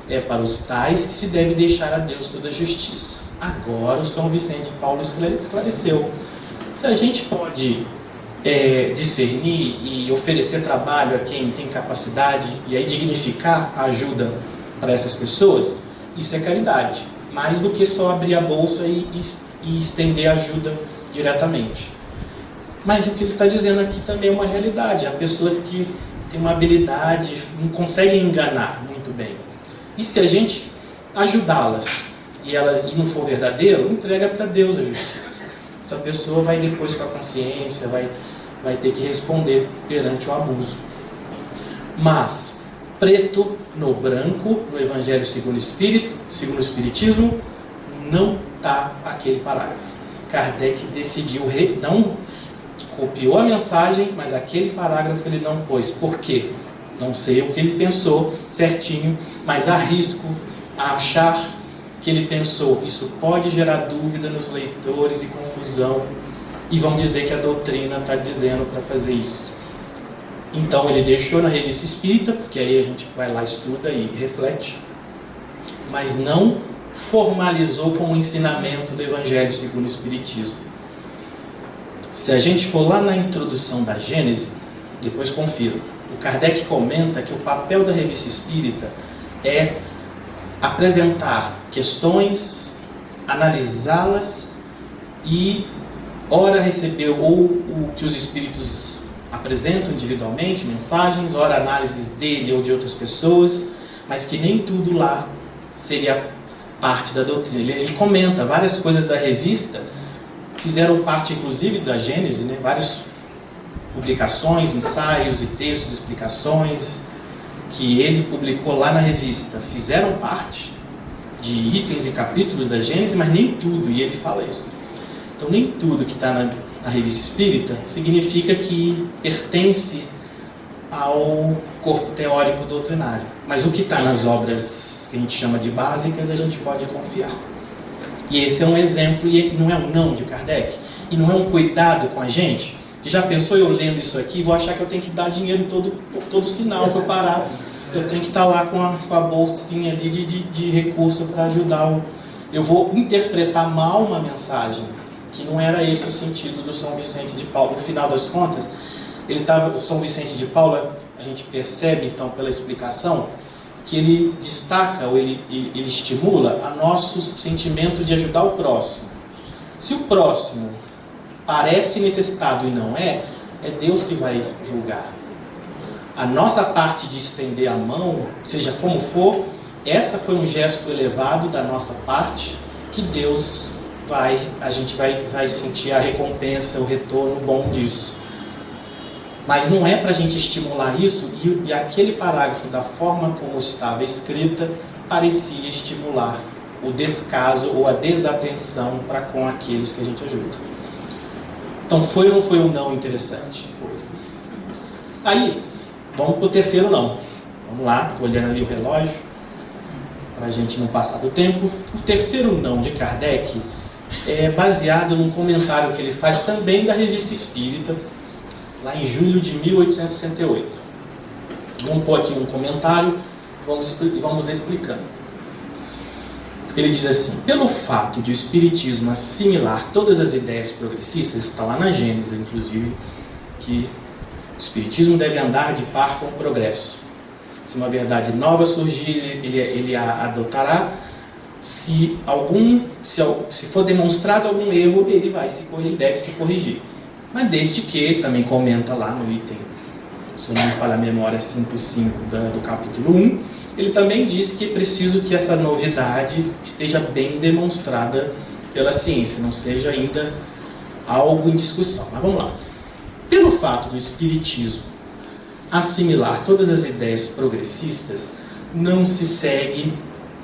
É para os tais que se deve deixar a Deus toda a justiça. Agora o São Vicente de Paulo esclareceu. Se a gente pode discernir e oferecer trabalho a quem tem capacidade e aí dignificar a ajuda para essas pessoas, isso é caridade. Mais do que só abrir a bolsa e estender a ajuda diretamente. Mas o que ele está dizendo aqui também é uma realidade. Há pessoas que têm uma habilidade, não conseguem enganar muito bem. E se a gente ajudá-las e não for verdadeiro, entrega para Deus a justiça. Essa pessoa vai depois com a consciência, vai ter que responder perante o abuso. Mas, preto no branco, no Evangelho segundo o Espiritismo, não está aquele parágrafo. Kardec decidiu, não copiou a mensagem, mas aquele parágrafo ele não pôs. Por quê? Não sei o que ele pensou certinho, mas arrisco a achar que ele pensou: isso pode gerar dúvida nos leitores e confusão, e vão dizer que a doutrina está dizendo para fazer isso. Então ele deixou na Revista Espírita, porque aí a gente vai lá, estuda e reflete, mas não formalizou com o ensinamento do Evangelho segundo o Espiritismo. Se a gente for lá na introdução da Gênese, depois confira, o Kardec comenta que o papel da Revista Espírita é apresentar questões, analisá-las e ora receber ou o que os espíritos apresentam individualmente, mensagens, ora análises dele ou de outras pessoas, mas que nem tudo lá seria parte da doutrina. Ele comenta várias coisas da revista, fizeram parte inclusive da Gênese, né? Vários publicações, ensaios e textos, explicações que ele publicou lá na revista fizeram parte de itens e capítulos da Gênesis, mas nem tudo, e ele fala isso. Então nem tudo que está na Revista Espírita significa que pertence ao corpo teórico doutrinário. Mas o que está nas obras que a gente chama de básicas, a gente pode confiar. E esse é um exemplo, e não é um não de Kardec, e não é um cuidado com a gente, que já pensou eu lendo isso aqui, vou achar que eu tenho que dar dinheiro todo sinal que eu parar, eu tenho que estar lá com a bolsinha ali de recurso para ajudar eu vou interpretar mal uma mensagem, que não era esse o sentido do São Vicente de Paulo. No final das contas, o São Vicente de Paulo, a gente percebe então pela explicação, que ele destaca, ou ele estimula a nosso sentimento de ajudar o próximo. Se o próximo parece necessitado e não é Deus que vai julgar. A nossa parte de estender a mão, seja como for, essa foi um gesto elevado da nossa parte, que Deus a gente vai sentir a recompensa, o retorno bom disso. Mas não é para a gente estimular isso, e aquele parágrafo, da forma como estava escrita, parecia estimular o descaso ou a desatenção para com aqueles que a gente ajuda. Então foi ou não foi um não interessante? Foi. Aí, vamos para o terceiro não. Vamos lá, estou olhando ali o relógio, para a gente não passar do tempo. O terceiro não de Kardec é baseado num comentário que ele faz também da Revista Espírita, lá em julho de 1868. Vamos pôr aqui um comentário, vamos explicando. Ele diz assim: pelo fato de o Espiritismo assimilar todas as ideias progressistas, está lá na Gênesis, inclusive, que o Espiritismo deve andar de par com o progresso. Se uma verdade nova surgir, ele a adotará. Se for demonstrado algum erro, ele deve se corrigir. Mas desde que, ele também comenta lá no item, se eu não me falha a memória, 5.5 do capítulo 1, ele também diz que é preciso que essa novidade esteja bem demonstrada pela ciência, não seja ainda algo em discussão. Mas vamos lá. Pelo fato do Espiritismo assimilar todas as ideias progressistas, não se segue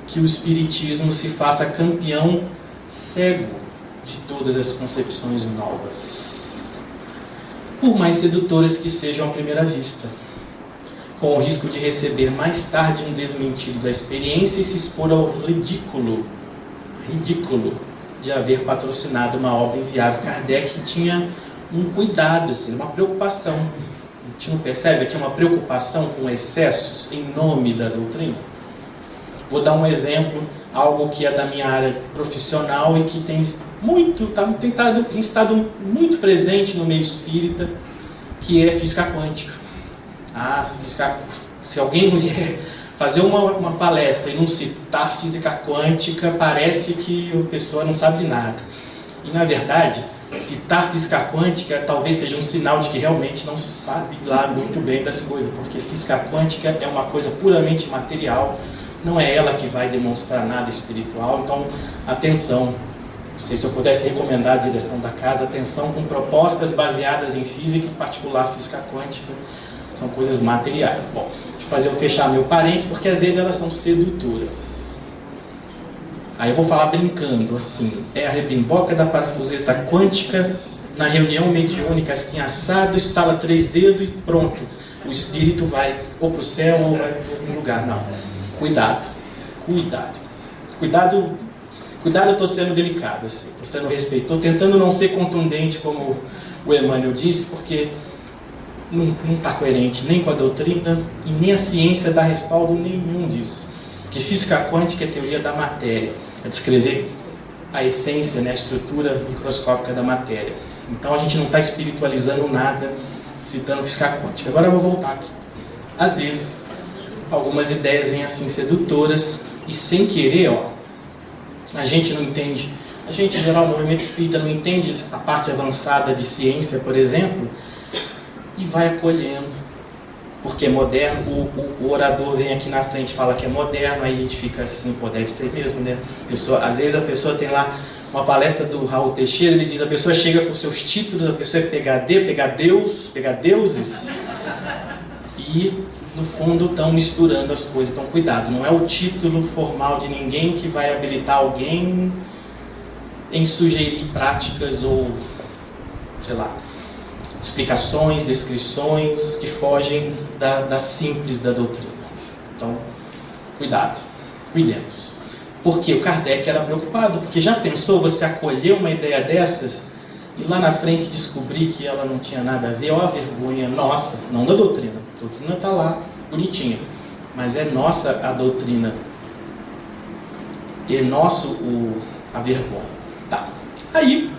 que o Espiritismo se faça campeão cego de todas as concepções novas, por mais sedutoras que sejam à primeira vista, com o risco de receber mais tarde um desmentido da experiência e se expor ao ridículo de haver patrocinado uma obra inviável. Kardec tinha um cuidado, assim, uma preocupação. A gente não percebe aqui uma preocupação com excessos em nome da doutrina? Vou dar um exemplo, algo que é da minha área profissional e que tem estado muito presente no meio espírita, que é física quântica. Se alguém vier fazer uma palestra e não citar física quântica, parece que a pessoa não sabe de nada. E, na verdade, citar física quântica talvez seja um sinal de que realmente não sabe lá muito bem das coisas, porque física quântica é uma coisa puramente material, não é ela que vai demonstrar nada espiritual. Então, atenção. Não sei se eu pudesse recomendar a direção da casa, atenção com propostas baseadas em física, em particular física quântica, são coisas materiais. Bom, deixa eu fechar meu parênteses, porque às vezes elas são sedutoras. Aí eu vou falar brincando, assim, é a rebimboca da parafuseta quântica, na reunião mediúnica, assim, assado, estala 3 dedos e pronto. O espírito vai ou para o céu ou vai para algum lugar. Não. Cuidado. Cuidado, eu estou sendo delicado, assim, estou sendo respeitoso, tentando não ser contundente, como o Emmanuel disse, porque não está coerente nem com a doutrina e nem a ciência dá respaldo nenhum disso. Porque física quântica é a teoria da matéria, é descrever a essência, né, a estrutura microscópica da matéria. Então a gente não está espiritualizando nada citando física quântica. Agora eu vou voltar aqui. Às vezes, algumas ideias vêm assim sedutoras e sem querer, a gente não entende, a gente em geral, o movimento espírita não entende a parte avançada de ciência, por exemplo, e vai acolhendo, porque é moderno. O orador vem aqui na frente e fala que é moderno, aí a gente fica assim, deve ser mesmo, né? Às vezes a pessoa tem lá uma palestra do Raul Teixeira, ele diz: a pessoa chega com seus títulos, a pessoa é PhD, pegadeuses, e no fundo estão misturando as coisas. Então cuidado, não é o título formal de ninguém que vai habilitar alguém em sugerir práticas ou, sei lá, explicações, descrições que fogem da simples da doutrina. Então, cuidado, cuidemos. Porque o Kardec era preocupado, porque já pensou você acolher uma ideia dessas e lá na frente descobrir que ela não tinha nada a ver? Olha a vergonha nossa, não da doutrina. A doutrina está lá, bonitinha, mas é nossa a doutrina. É nosso a vergonha. Tá. Aí,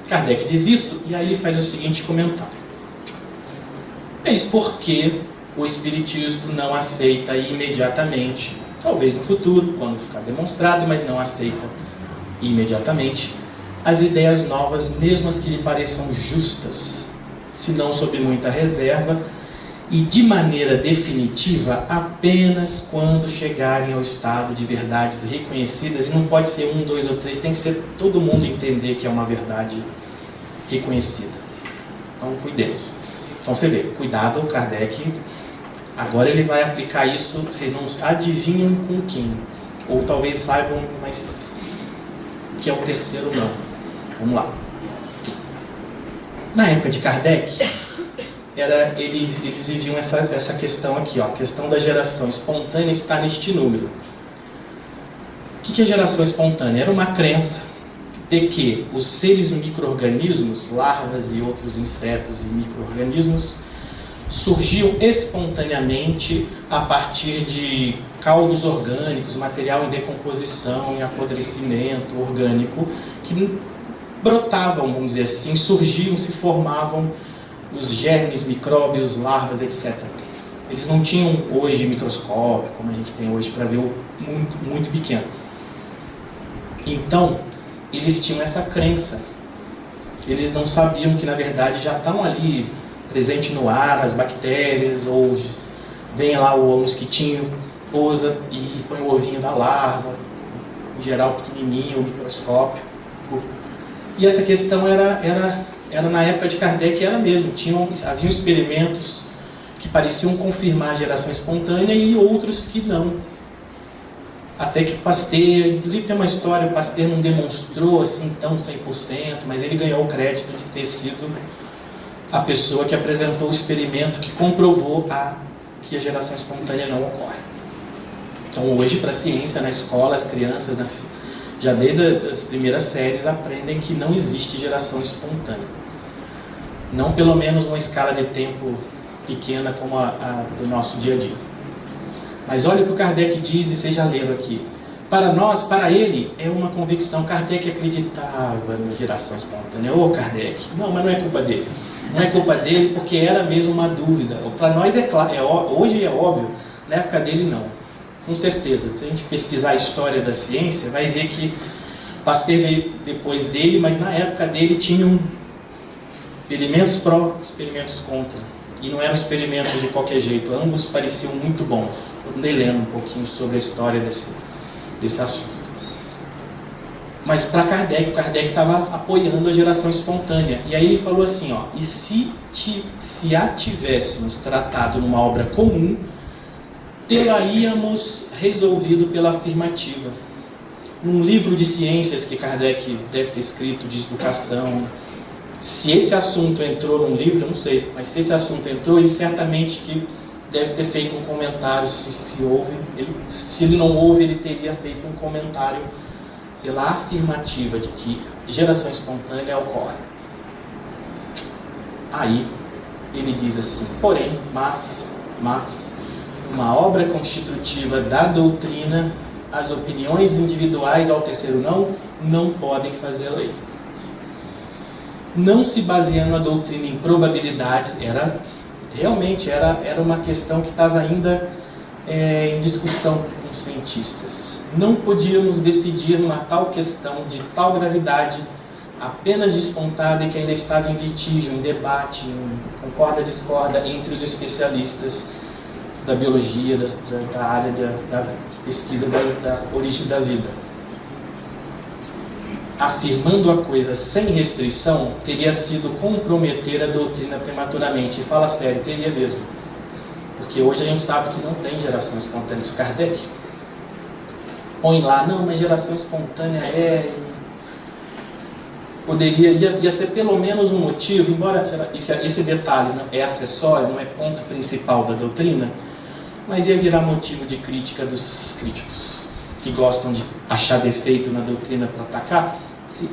Kardec diz isso e aí ele faz o seguinte comentário. Eis porque o Espiritismo não aceita imediatamente, talvez no futuro, quando ficar demonstrado, mas não aceita imediatamente as ideias novas, mesmo as que lhe pareçam justas, se não sob muita reserva, e de maneira definitiva apenas quando chegarem ao estado de verdades reconhecidas, e não pode ser 1, 2 ou 3, tem que ser todo mundo entender que é uma verdade reconhecida. Então, cuidemos. Então, você vê, cuidado, o Kardec, agora ele vai aplicar isso, vocês não adivinham com quem, ou talvez saibam, mas que é o terceiro não. Vamos lá. Na época de Kardec, eles viviam essa questão aqui, ó, a questão da geração espontânea está neste número. O que é geração espontânea? Era uma crença de que os seres micro-organismos, larvas e outros insetos e micro-organismos, surgiam espontaneamente a partir de caldos orgânicos, material em decomposição, em apodrecimento orgânico, que brotavam, vamos dizer assim, surgiam, se formavam os germes, micróbios, larvas, etc. Eles não tinham hoje microscópio, como a gente tem hoje, para ver o muito, muito pequeno. Então, eles tinham essa crença. Eles não sabiam que, na verdade, já estão ali presente no ar, as bactérias, ou vem lá o mosquitinho, pousa e põe o ovinho da larva, em geral pequenininho, o microscópio. E essa questão era na época de Kardec, era mesmo. Haviam experimentos que pareciam confirmar a geração espontânea e outros que não. Até que Pasteur, inclusive tem uma história, o Pasteur não demonstrou assim tão 100%, mas ele ganhou o crédito de ter sido a pessoa que apresentou o experimento que comprovou que a geração espontânea não ocorre. Então hoje, para a ciência, na escola, as crianças, já desde as primeiras séries, aprendem que não existe geração espontânea. Não pelo menos numa escala de tempo pequena como a do nosso dia a dia. Mas olha o que o Kardec diz, e vocês já leram aqui. Para ele, é uma convicção. Kardec acreditava na geração espontânea. Ô Kardec, não, mas não é culpa dele. Não é culpa dele porque era mesmo uma dúvida. Para nós é claro, hoje é óbvio, na época dele não. Com certeza, se a gente pesquisar a história da ciência, vai ver que Pasteur veio depois dele, mas na época dele tinham experimentos pró, experimentos contra. E não eram experimentos de qualquer jeito, ambos pareciam muito bons. Eu andei lendo um pouquinho sobre a história desse assunto. Mas para Kardec, o Kardec estava apoiando a geração espontânea. E aí ele falou assim, ó, e se a tivéssemos tratado numa obra comum, tê-la-íamos resolvido pela afirmativa. Num livro de ciências que Kardec deve ter escrito, de educação, se esse assunto entrou num livro, eu não sei, mas se esse assunto entrou, ele certamente que deve ter feito um comentário, se houve. Se ele não houve, ele teria feito um comentário pela afirmativa de que geração espontânea ocorre. Aí ele diz assim, porém, mas uma obra constitutiva da doutrina, as opiniões individuais ao terceiro não podem fazer lei. Não se baseando a doutrina em probabilidades, realmente era uma questão que estava ainda em discussão com os cientistas. Não podíamos decidir numa tal questão de tal gravidade, apenas despontada, e que ainda estava em litígio, em debate, em concorda-discorda entre os especialistas da biologia, da área da pesquisa da origem da vida. afirmando a coisa sem restrição, teria sido comprometer a doutrina prematuramente. E fala sério, teria mesmo. Porque hoje a gente sabe que não tem geração espontânea. Isso Kardec põe lá, não, mas geração espontânea ia ser pelo menos um motivo, embora esse detalhe não é acessório, não é ponto principal da doutrina, mas ia virar motivo de crítica dos críticos que gostam de achar defeito na doutrina para atacar,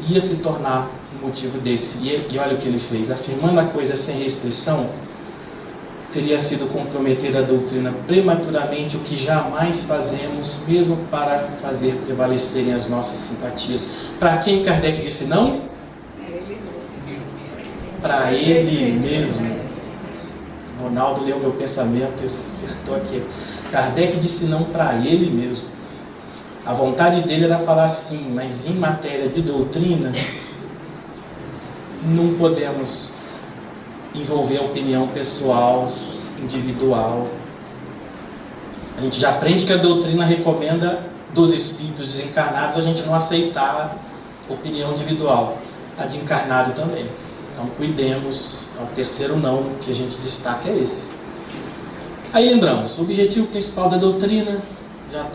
ia se tornar um motivo desse. E olha o que ele fez, afirmando a coisa sem restrição, teria sido comprometer a doutrina prematuramente, o que jamais fazemos, mesmo para fazer prevalecerem as nossas simpatias. Para quem Kardec disse não? Para ele mesmo. Ronaldo leu meu pensamento e acertou aqui. Kardec disse não para ele mesmo. A vontade dele era falar assim, mas em matéria de doutrina, não podemos envolver a opinião pessoal, individual. A gente já aprende que a doutrina recomenda dos espíritos desencarnados a gente não aceitar opinião individual. A de encarnado também. Então cuidemos, o terceiro não que a gente destaca é esse. Aí lembramos, o objetivo principal da doutrina,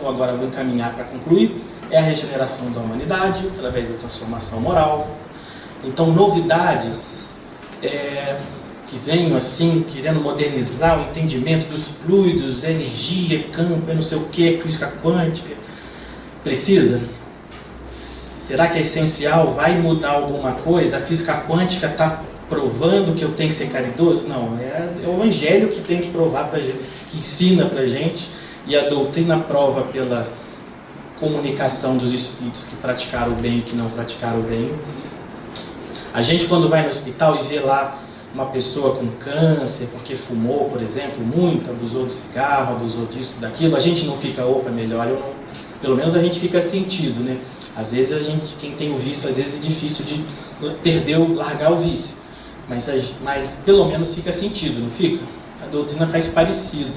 vou encaminhar para concluir, é a regeneração da humanidade através da transformação moral. Então novidades que venham assim, querendo modernizar o entendimento dos fluidos, energia, campo, não sei o que, física quântica, precisa? Será que é essencial? Vai mudar alguma coisa? A física quântica está provando que eu tenho que ser caridoso? Não, é o Evangelho que tem que provar para gente, que ensina para a gente, e a doutrina prova pela comunicação dos espíritos que praticaram o bem e que não praticaram o bem. A gente, quando vai no hospital e vê lá uma pessoa com câncer, porque fumou, por exemplo, muito, abusou do cigarro, abusou disso, daquilo, a gente não fica, opa, melhor, pelo menos a gente fica sentido, né? Às vezes quem tem o vício, às vezes é difícil de largar o vício, mas pelo menos fica sentido, não fica? A doutrina faz parecido.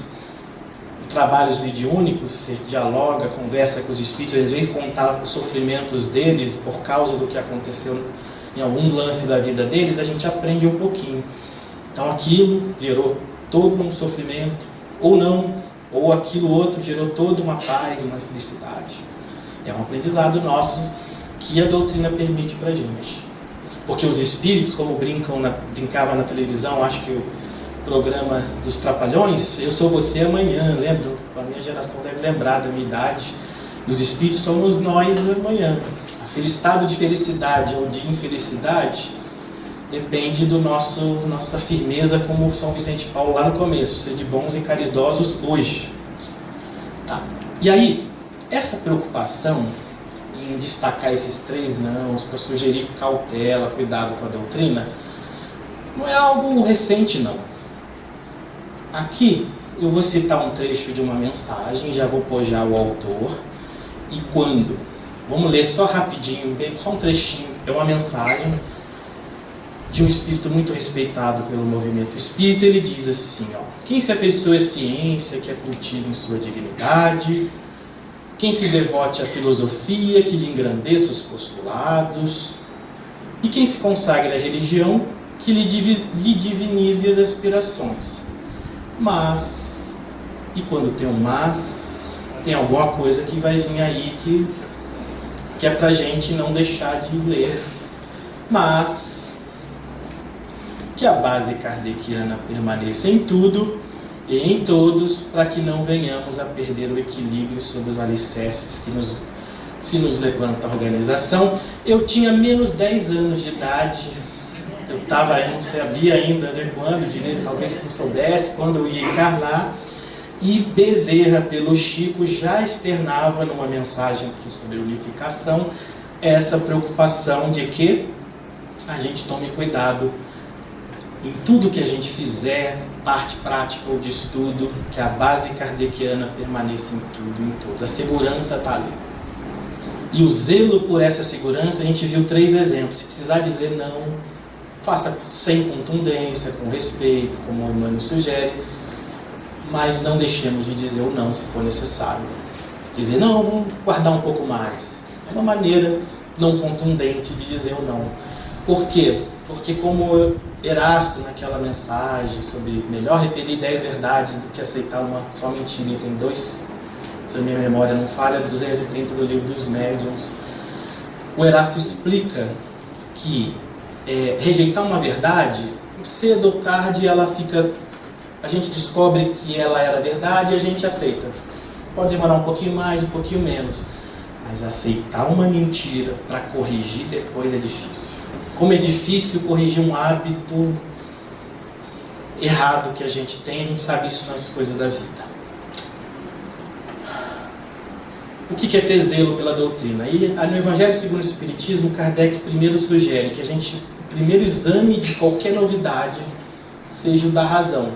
Trabalhos mediúnicos, você dialoga, conversa com os espíritos, às vezes contar os sofrimentos deles por causa do que aconteceu em algum lance da vida deles, a gente aprende um pouquinho. Então aquilo gerou todo um sofrimento, ou não, ou aquilo outro gerou toda uma paz, uma felicidade. É um aprendizado nosso que a doutrina permite para a gente. Porque os espíritos, como brincava na televisão, acho que o programa dos Trapalhões, eu sou você amanhã, lembra? A minha geração deve lembrar da minha idade. Os espíritos somos nós amanhã. O estado de felicidade ou de infelicidade depende do nossa firmeza, como São Vicente de Paulo lá no começo, ser de bons e caridosos hoje. Tá. E aí, essa preocupação em destacar esses 3 nãos, para sugerir cautela, cuidado com a doutrina, não é algo recente, não. Aqui eu vou citar um trecho de uma mensagem, já vou pôr já o autor, e quando. Vamos ler só rapidinho, só um trechinho. É uma mensagem de um espírito muito respeitado pelo movimento espírita. Ele diz assim, quem se afeiçoe à ciência, que é cultivo em sua dignidade, quem se devote à filosofia, que lhe engrandeça os postulados, e quem se consagre à religião, que lhe divinize as aspirações. Mas, e quando tem um mas, tem alguma coisa que vai vir aí que é pra gente não deixar de ler. Mas, que a base kardeciana permaneça em tudo e em todos, para que não venhamos a perder o equilíbrio sobre os alicerces que se nos levanta a organização. Eu tinha menos 10 anos de idade, eu não sabia ainda, né, quando direito, talvez se não soubesse, quando eu ia encarnar, e Bezerra, pelo Chico, já externava numa mensagem aqui sobre unificação essa preocupação de que a gente tome cuidado em tudo que a gente fizer, parte prática ou de estudo, que a base kardeciana permaneça em tudo e em todos. A segurança está ali. E o zelo por essa segurança, a gente viu 3 exemplos. Se precisar dizer não, faça sem contundência, com respeito, como o Emmanuel sugere, mas não deixemos de dizer o não se for necessário. Dizer, não, vamos guardar um pouco mais. É uma maneira não contundente de dizer o não. Por quê? Porque como Erasto, naquela mensagem sobre melhor repelir 10 verdades do que aceitar uma só mentira, e tem 2, se a minha memória não falha, 230 do livro dos Médiuns, o Erasto explica que rejeitar uma verdade, cedo ou tarde a gente descobre que ela era verdade e a gente aceita. Pode demorar um pouquinho mais, um pouquinho menos, mas aceitar uma mentira para corrigir depois é difícil. Como é difícil corrigir um hábito errado que a gente tem, a gente sabe isso nas coisas da vida. O que é ter zelo pela doutrina? E no Evangelho segundo o Espiritismo, Kardec primeiro sugere que o primeiro exame de qualquer novidade seja o da razão,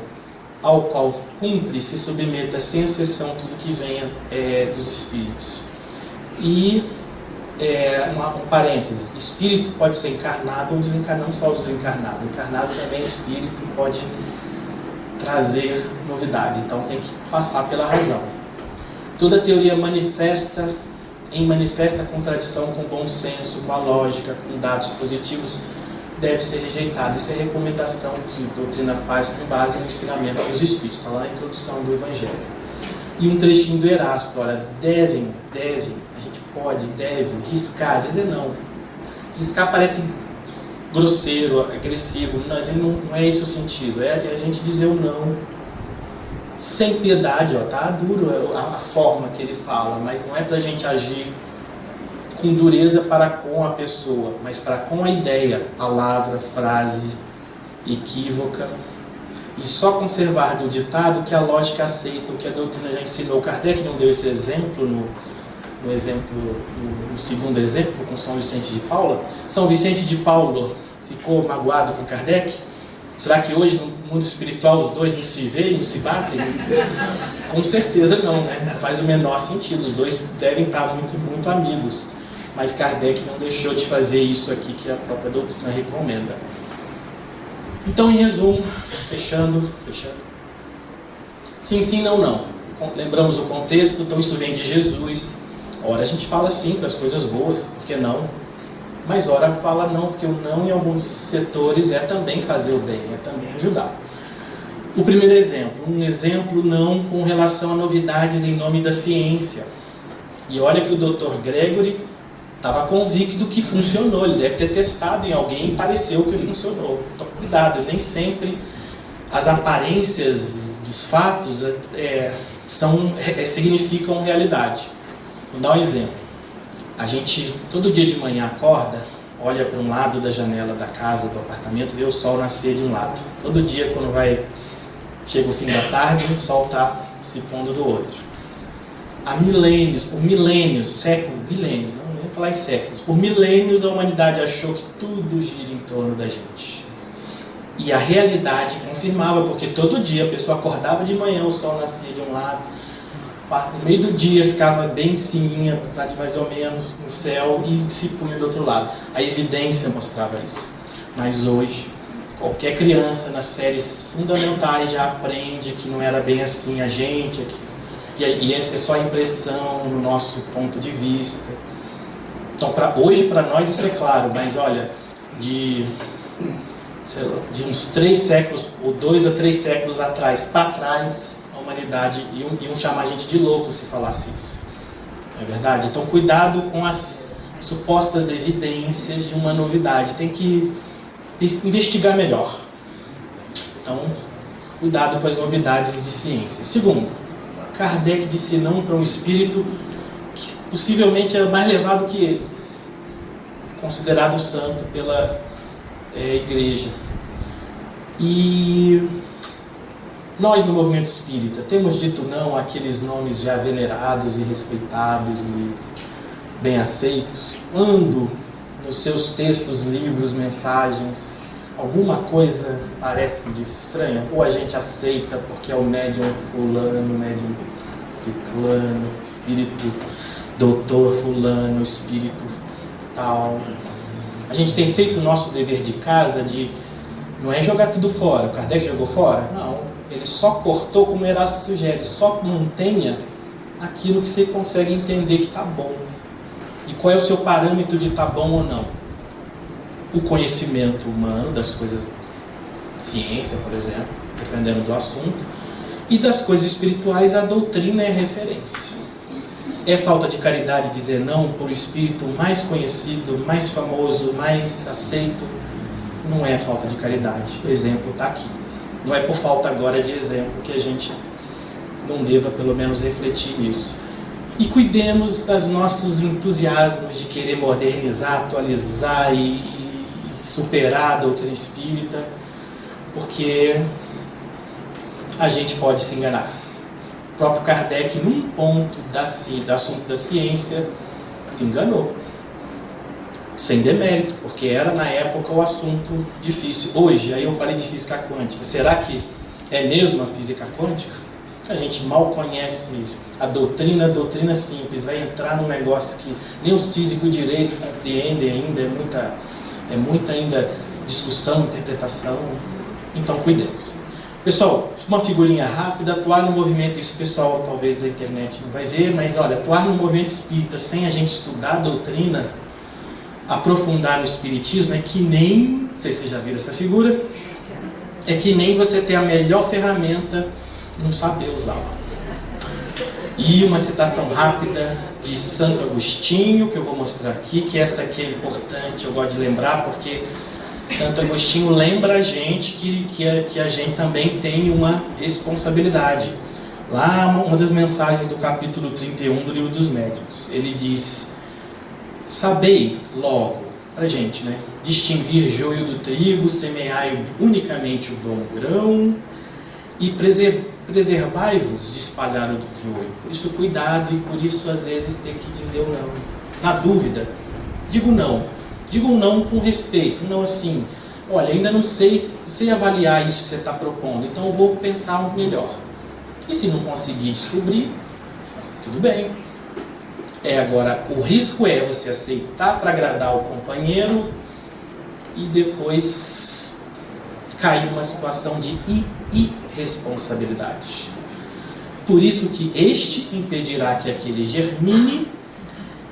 ao qual cumpre se submeta sem exceção tudo que venha dos espíritos. E, um parênteses, espírito pode ser encarnado ou desencarnado, não só o desencarnado. Encarnado também é espírito e pode trazer novidades, então tem que passar pela razão. Toda teoria manifesta contradição com o bom senso, com a lógica, com dados positivos, deve ser rejeitada. Isso é a recomendação que a doutrina faz com base no ensinamento dos Espíritos. Está lá na introdução do Evangelho. E um trechinho do Erasto, olha, a gente deve riscar, dizer não. Riscar parece grosseiro, agressivo, mas não é esse o sentido, é a gente dizer o não sem piedade, tá duro a forma que ele fala, mas não é para a gente agir com dureza para com a pessoa, mas para com a ideia, palavra, frase equívoca, e só conservar do ditado que a lógica aceita, o que a doutrina já ensinou. Kardec não deu esse exemplo no segundo exemplo, com São Vicente de Paula. São Vicente de Paulo ficou magoado com Kardec? Será que hoje no mundo espiritual os dois não se veem, não se batem? Com certeza não, né? Não faz o menor sentido, os dois devem estar muito, muito amigos. Mas Kardec não deixou de fazer isso aqui que a própria doutrina recomenda. Então, em resumo, fechando. Sim, não. Lembramos o contexto, então isso vem de Jesus. Ora a gente fala sim para as coisas boas, por que não? Mas ora fala não, porque o não em alguns setores é também fazer o bem, é também ajudar. O primeiro exemplo, um exemplo não com relação a novidades em nome da ciência. E olha que o Dr. Gregory estava convicto que funcionou, ele deve ter testado em alguém e pareceu que funcionou. Então cuidado, nem sempre as aparências dos fatos significam realidade. Vou dar um exemplo. A gente, todo dia de manhã, acorda, olha para um lado da janela da casa, do apartamento, vê o sol nascer de um lado. Todo dia, quando chega o fim da tarde, o sol está se pondo do outro. Há milênios, por séculos, não vou falar em séculos, por milênios a humanidade achou que tudo gira em torno da gente. E a realidade confirmava, porque todo dia a pessoa acordava de manhã, o sol nascia de um lado, no meio do dia ficava bem em cima, mais ou menos, no céu, e se punha do outro lado. A evidência mostrava isso. Mas hoje, qualquer criança nas séries fundamentais já aprende que não era bem assim, a gente aqui. E essa é só a impressão no nosso ponto de vista. Então, hoje para nós isso é claro, mas olha, de uns 3 séculos, ou 2 a 3 séculos atrás, para trás, humanidade iam chamar a gente de louco se falasse isso. Não é verdade? Então cuidado com as supostas evidências de uma novidade. Tem que investigar melhor. Então, cuidado com as novidades de ciência. Segundo, Kardec disse não para um espírito que possivelmente era mais levado que ele, considerado santo pela igreja. E nós, no movimento espírita, temos dito não àqueles nomes já venerados e respeitados e bem aceitos, quando nos seus textos, livros, mensagens, alguma coisa parece de estranha, ou a gente aceita porque é o médium fulano, médium ciclano, espírito doutor fulano, espírito tal. A gente tem feito o nosso dever de casa não é jogar tudo fora. O Kardec jogou fora? Não. Ele só cortou, como Erasto sugere, só mantenha aquilo que você consegue entender que está bom. E qual é o seu parâmetro de tá bom ou não? O conhecimento humano das coisas, ciência, por exemplo, dependendo do assunto, e das coisas espirituais, a doutrina é referência. É falta de caridade dizer não por espírito mais conhecido, mais famoso, mais aceito? Não é falta de caridade. O exemplo está aqui. Não é por falta agora de exemplo que a gente não deva pelo menos refletir nisso. E cuidemos dos nossos entusiasmos de querer modernizar, atualizar e superar a doutrina espírita, porque a gente pode se enganar. O próprio Kardec, num ponto do assunto da ciência, se enganou. Sem demérito, porque era na época o assunto difícil. Hoje, aí eu falei de física quântica. Será que é mesmo a física quântica? A gente mal conhece a doutrina simples, vai entrar num negócio que nem os físicos direito compreendem ainda, é muita ainda discussão, interpretação. Então, cuidemos. Pessoal, uma figurinha rápida, atuar no movimento, isso o pessoal talvez da internet não vai ver, mas olha, atuar no movimento espírita sem a gente estudar a doutrina, aprofundar no espiritismo, é que nem, não sei se vocês já viram essa figura, é que nem você ter a melhor ferramenta não saber usá-la. E uma citação rápida de Santo Agostinho, que eu vou mostrar aqui, que essa aqui é importante, eu gosto de lembrar, porque Santo Agostinho lembra a gente que a gente também tem uma responsabilidade. Lá, uma das mensagens do capítulo 31 do Livro dos Médiuns, ele diz: sabei logo, pra gente, né? Distinguir joio do trigo, semeai unicamente o bom grão e preservai-vos de espalhar o joio. Por isso, cuidado, e por isso, às vezes, tem que dizer o não. Na dúvida, digo não. Digo um não com respeito, não assim, olha, ainda não sei avaliar isso que você está propondo, então eu vou pensar melhor. E se não conseguir descobrir, tudo bem. Agora, o risco é você aceitar para agradar o companheiro e depois cair numa situação de irresponsabilidade. Por isso que este impedirá que aquele germine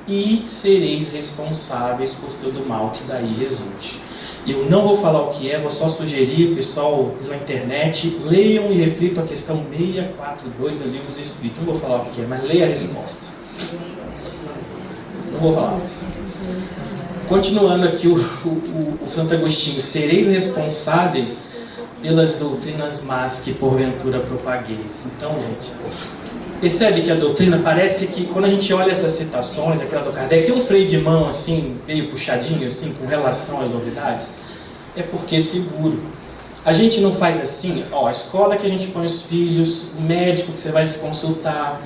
e sereis responsáveis por todo o mal que daí resulte. Eu não vou falar o que é, vou só sugerir, pessoal, na internet, leiam e reflitam a questão 642 do Livro dos Espíritos. Não vou falar o que é, mas leia a resposta. Não vou falar. Continuando aqui o Santo Agostinho: sereis responsáveis pelas doutrinas más que porventura propagueis. Então, gente, percebe que a doutrina parece que, quando a gente olha essas citações, aquela do Kardec, tem um freio de mão assim, meio puxadinho assim, com relação às novidades, é porque é seguro. A gente não faz assim, a escola que a gente põe os filhos, o médico que você vai se consultar,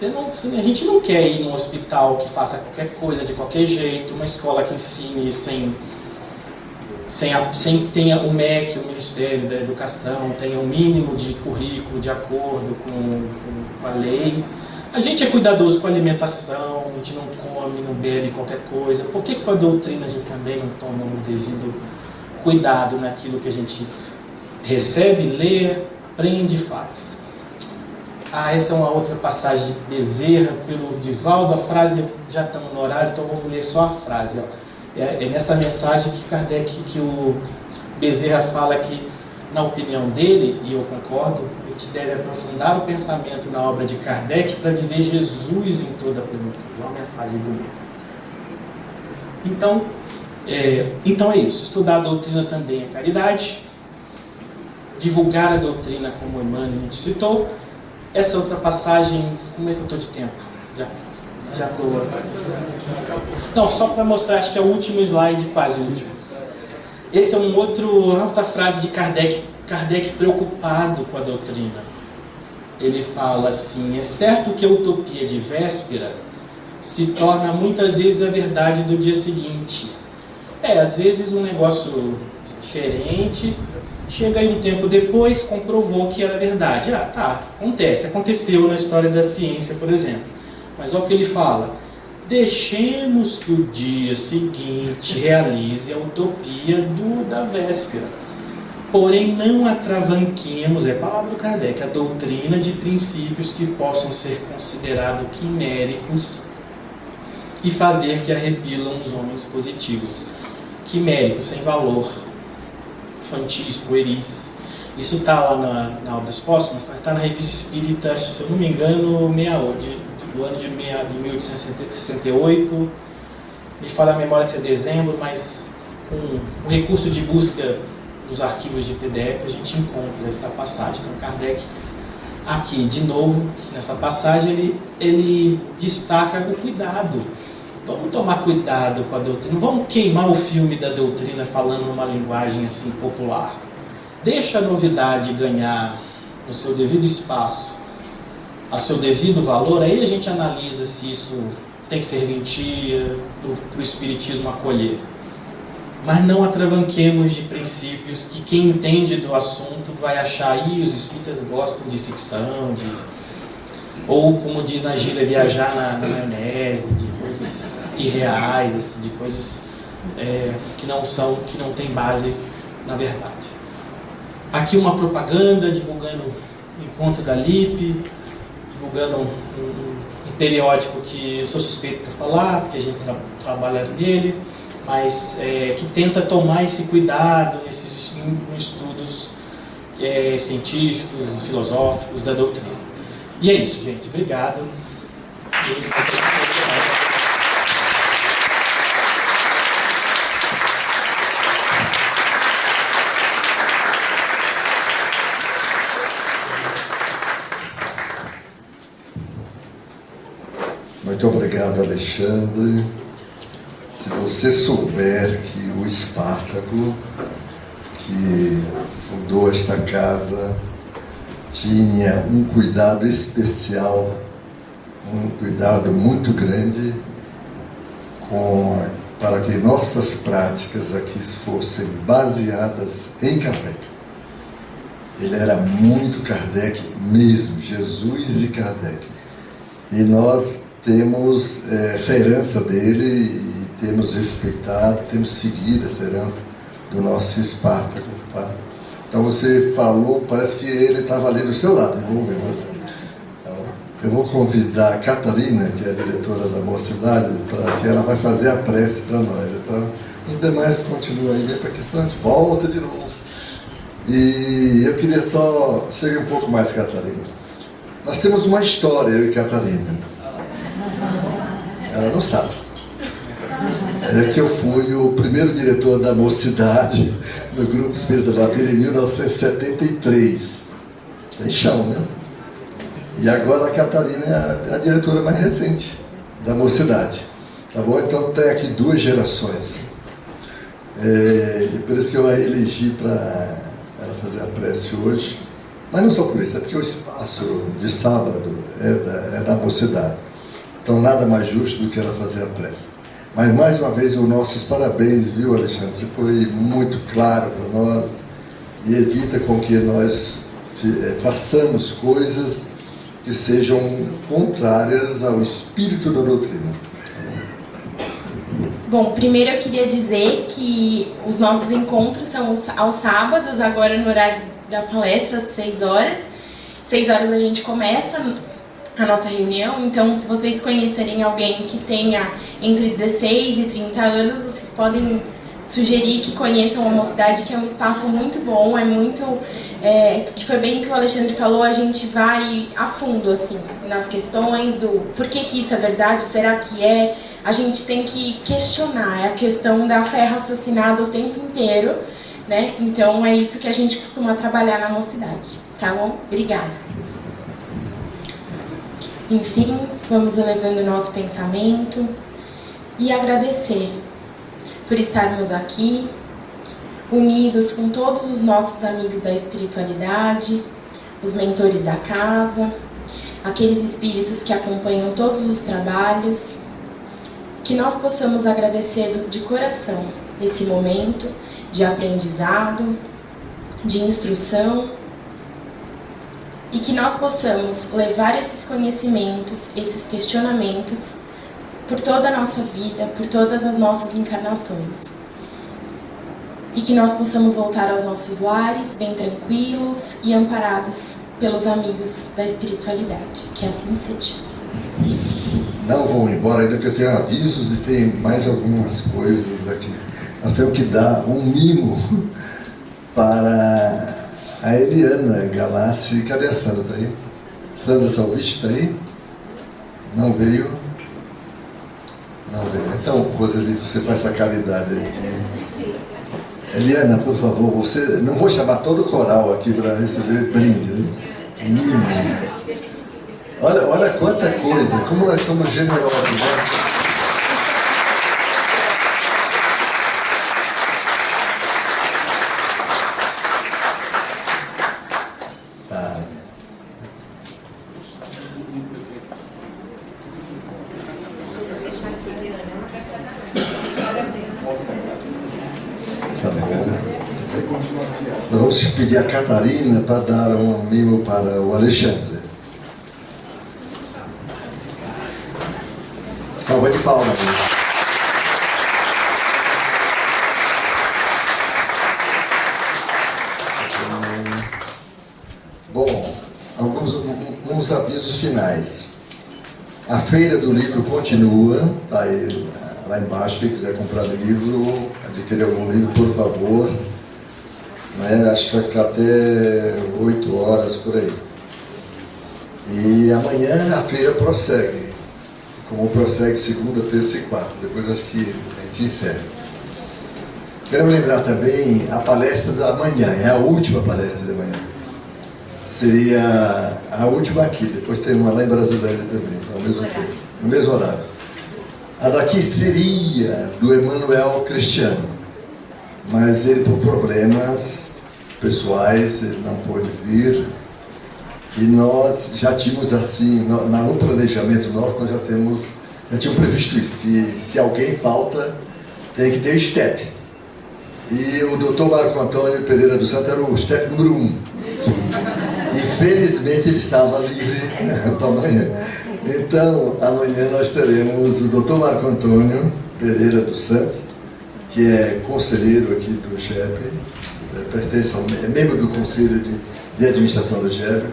a gente não quer ir num hospital que faça qualquer coisa de qualquer jeito, uma escola que ensine sem tenha o MEC, o Ministério da Educação, tenha o mínimo de currículo de acordo com a lei. A gente é cuidadoso com a alimentação, a gente não come, não bebe qualquer coisa. Por que com a doutrina a gente também não toma o devido cuidado naquilo que a gente recebe, lê, aprende e faz? Essa é uma outra passagem de Bezerra, pelo Divaldo. A frase, já estamos no horário, então eu vou ler só a frase. É nessa mensagem que o Bezerra fala que, na opinião dele, e eu concordo, a gente deve aprofundar o pensamento na obra de Kardec para viver Jesus em toda a plenitude. É uma mensagem bonita. Então é isso. Estudar a doutrina também é caridade. Divulgar a doutrina, como Emmanuel a gente citou. Essa outra passagem, como é que eu estou de tempo? Já estou. Não, só para mostrar, acho que é o último slide, quase o último. Esse é uma outra frase de Kardec. Kardec preocupado com a doutrina. Ele fala assim: é certo que a utopia de véspera se torna muitas vezes a verdade do dia seguinte. Às vezes um negócio diferente, chega aí um tempo depois, comprovou que era verdade. Aconteceu na história da ciência, por exemplo. Mas olha o que ele fala: deixemos que o dia seguinte realize a utopia da véspera. Porém, não atravanquemos, é a palavra do Kardec, a doutrina de princípios que possam ser considerados quiméricos e fazer que arrepilam os homens positivos, quiméricos, sem valor, infantis, pueris. Isso está lá na Obras Póstumas, está na Revista Espírita, se eu não me engano, do ano de 1868, me fala a memória se é dezembro, mas com o recurso de busca nos arquivos de PDF a gente encontra essa passagem. Então Kardec, aqui de novo, nessa passagem, ele destaca o cuidado. Vamos tomar cuidado com a doutrina, não vamos queimar o filme da doutrina falando numa linguagem assim popular. Deixa a novidade ganhar no seu devido espaço, ao seu devido valor, aí a gente analisa se isso tem serventia para o Espiritismo acolher. Mas não atravanquemos de princípios que quem entende do assunto vai achar aí os espíritas gostam de ficção, ou como diz na gíria, viajar na maionese, de coisas irreais, assim, de coisas que não tem base na verdade. Aqui uma propaganda divulgando o encontro da LIP, divulgando um periódico que eu sou suspeito para falar, porque a gente trabalha nele, mas que tenta tomar esse cuidado nesses estudos científicos, filosóficos da doutrina. E é isso, gente. Obrigado. Muito obrigado, Alexandre. Se você souber que o Espartaco, que fundou esta casa, tinha um cuidado especial, um cuidado muito grande para que nossas práticas aqui fossem baseadas em Kardec. Ele era muito Kardec mesmo, Jesus e Kardec. E nós temos essa herança dele e temos respeitado, temos seguido essa herança do nosso Espartaco. Tá? Então você falou, parece que ele estava ali do seu lado. Eu vou convidar a Catarina, que é a diretora da Mocidade, para que ela vai fazer a prece para nós. Então, os demais continuam aí, vem para a questão de volta de novo. E eu queria só... Chegue um pouco mais, Catarina. Nós temos uma história, eu e Catarina. Ela não sabe. É que eu fui o primeiro diretor da Mocidade no Grupo Espírita Batuíra em 1973. Tem chão, né? E agora a Catarina é a diretora mais recente da Mocidade. Tá bom? Então tem aqui 2 gerações. E por isso que eu a elegi para ela fazer a prece hoje. Mas não só por isso, é porque o espaço de sábado é da Mocidade. Então nada mais justo do que ela fazer a prece. Mas mais uma vez os nossos parabéns, viu, Alexandre? Você foi muito claro para nós e evita com que nós façamos coisas que sejam contrárias ao espírito da doutrina. Bom, primeiro eu queria dizer que os nossos encontros são aos sábados, agora no horário da palestra, às 6 horas. 6 horas a gente começa a nossa reunião, então se vocês conhecerem alguém que tenha entre 16 e 30 anos, vocês podem sugerir que conheçam a Mocidade, que é um espaço muito bom, que foi bem o que o Alexandre falou, a gente vai a fundo, assim, nas questões do por que isso é verdade, será que é? A gente tem que questionar, é a questão da fé raciocinada o tempo inteiro, né? Então é isso que a gente costuma trabalhar na Mocidade, tá bom? Obrigada. Enfim, vamos elevando o nosso pensamento e agradecer por estarmos aqui, unidos com todos os nossos amigos da espiritualidade, os mentores da casa, aqueles espíritos que acompanham todos os trabalhos, que nós possamos agradecer de coração esse momento de aprendizado, de instrução, e que nós possamos levar esses conhecimentos, esses questionamentos, por toda a nossa vida, por todas as nossas encarnações. E que nós possamos voltar aos nossos lares, bem tranquilos e amparados pelos amigos da espiritualidade. Que assim seja. não vão embora ainda, porque eu tenho avisos e tem mais algumas coisas aqui. Nós temos que dar um mimo para a Eliana Galassi. Cadê a Sandra? Está aí? Sandra Salvich está aí? Não veio? Não veio. Então, Roseli, você faz essa caridade aí. Eliana, por favor, você... Não vou chamar todo o coral aqui para receber brinde, né? Mimo. Olha quanta coisa, como nós somos generosos, né? Tá. Tá bom. Nós vamos pedir a Catarina para dar um mimo para o Alexandre. Salva de palmas. Bom, uns avisos finais. A feira do livro continua, tá aí lá embaixo, quem quiser comprar livro, adquirir algum livro, por favor. Né? Acho que vai ficar até 8 horas por aí. E amanhã a feira prossegue, como prossegue segunda, terça e quarta. Depois acho que a gente encerra. Quero lembrar também a palestra da manhã, é a última palestra da manhã. Seria a última aqui, depois tem uma lá em Brasilândia também, ao mesmo tempo, no mesmo horário. A daqui seria do Emanuel Cristiano, mas ele, por problemas pessoais, ele não pôde vir. E nós já tínhamos assim, no planejamento nosso, nós já tínhamos previsto isso, que se alguém falta, tem que ter step. E o Dr. Marco Antônio Pereira dos Santos era o step número 1. E felizmente ele estava livre para amanhã. Então, amanhã nós teremos o Dr. Marco Antônio Pereira dos Santos, que é conselheiro aqui do GEB, pertence é membro do Conselho de Administração do GEB.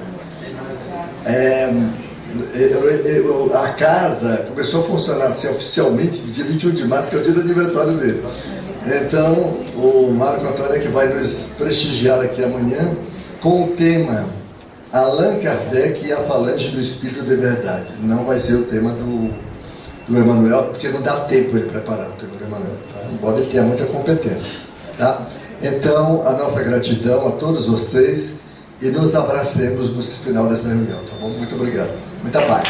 A casa começou a funcionar assim, oficialmente no dia 21 de março, que é o dia do aniversário dele. Então, o Marco Antônio é que vai nos prestigiar aqui amanhã com o tema Allan Kardec e a Falange do Espírito de Verdade. Não vai ser o tema do Emanuel, porque não dá tempo ele preparar o tema do Emanuel, tá? Embora ele tenha muita competência. Tá? Então, a nossa gratidão a todos vocês e nos abracemos no final dessa reunião. Tá bom? Muito obrigado. Muita paz.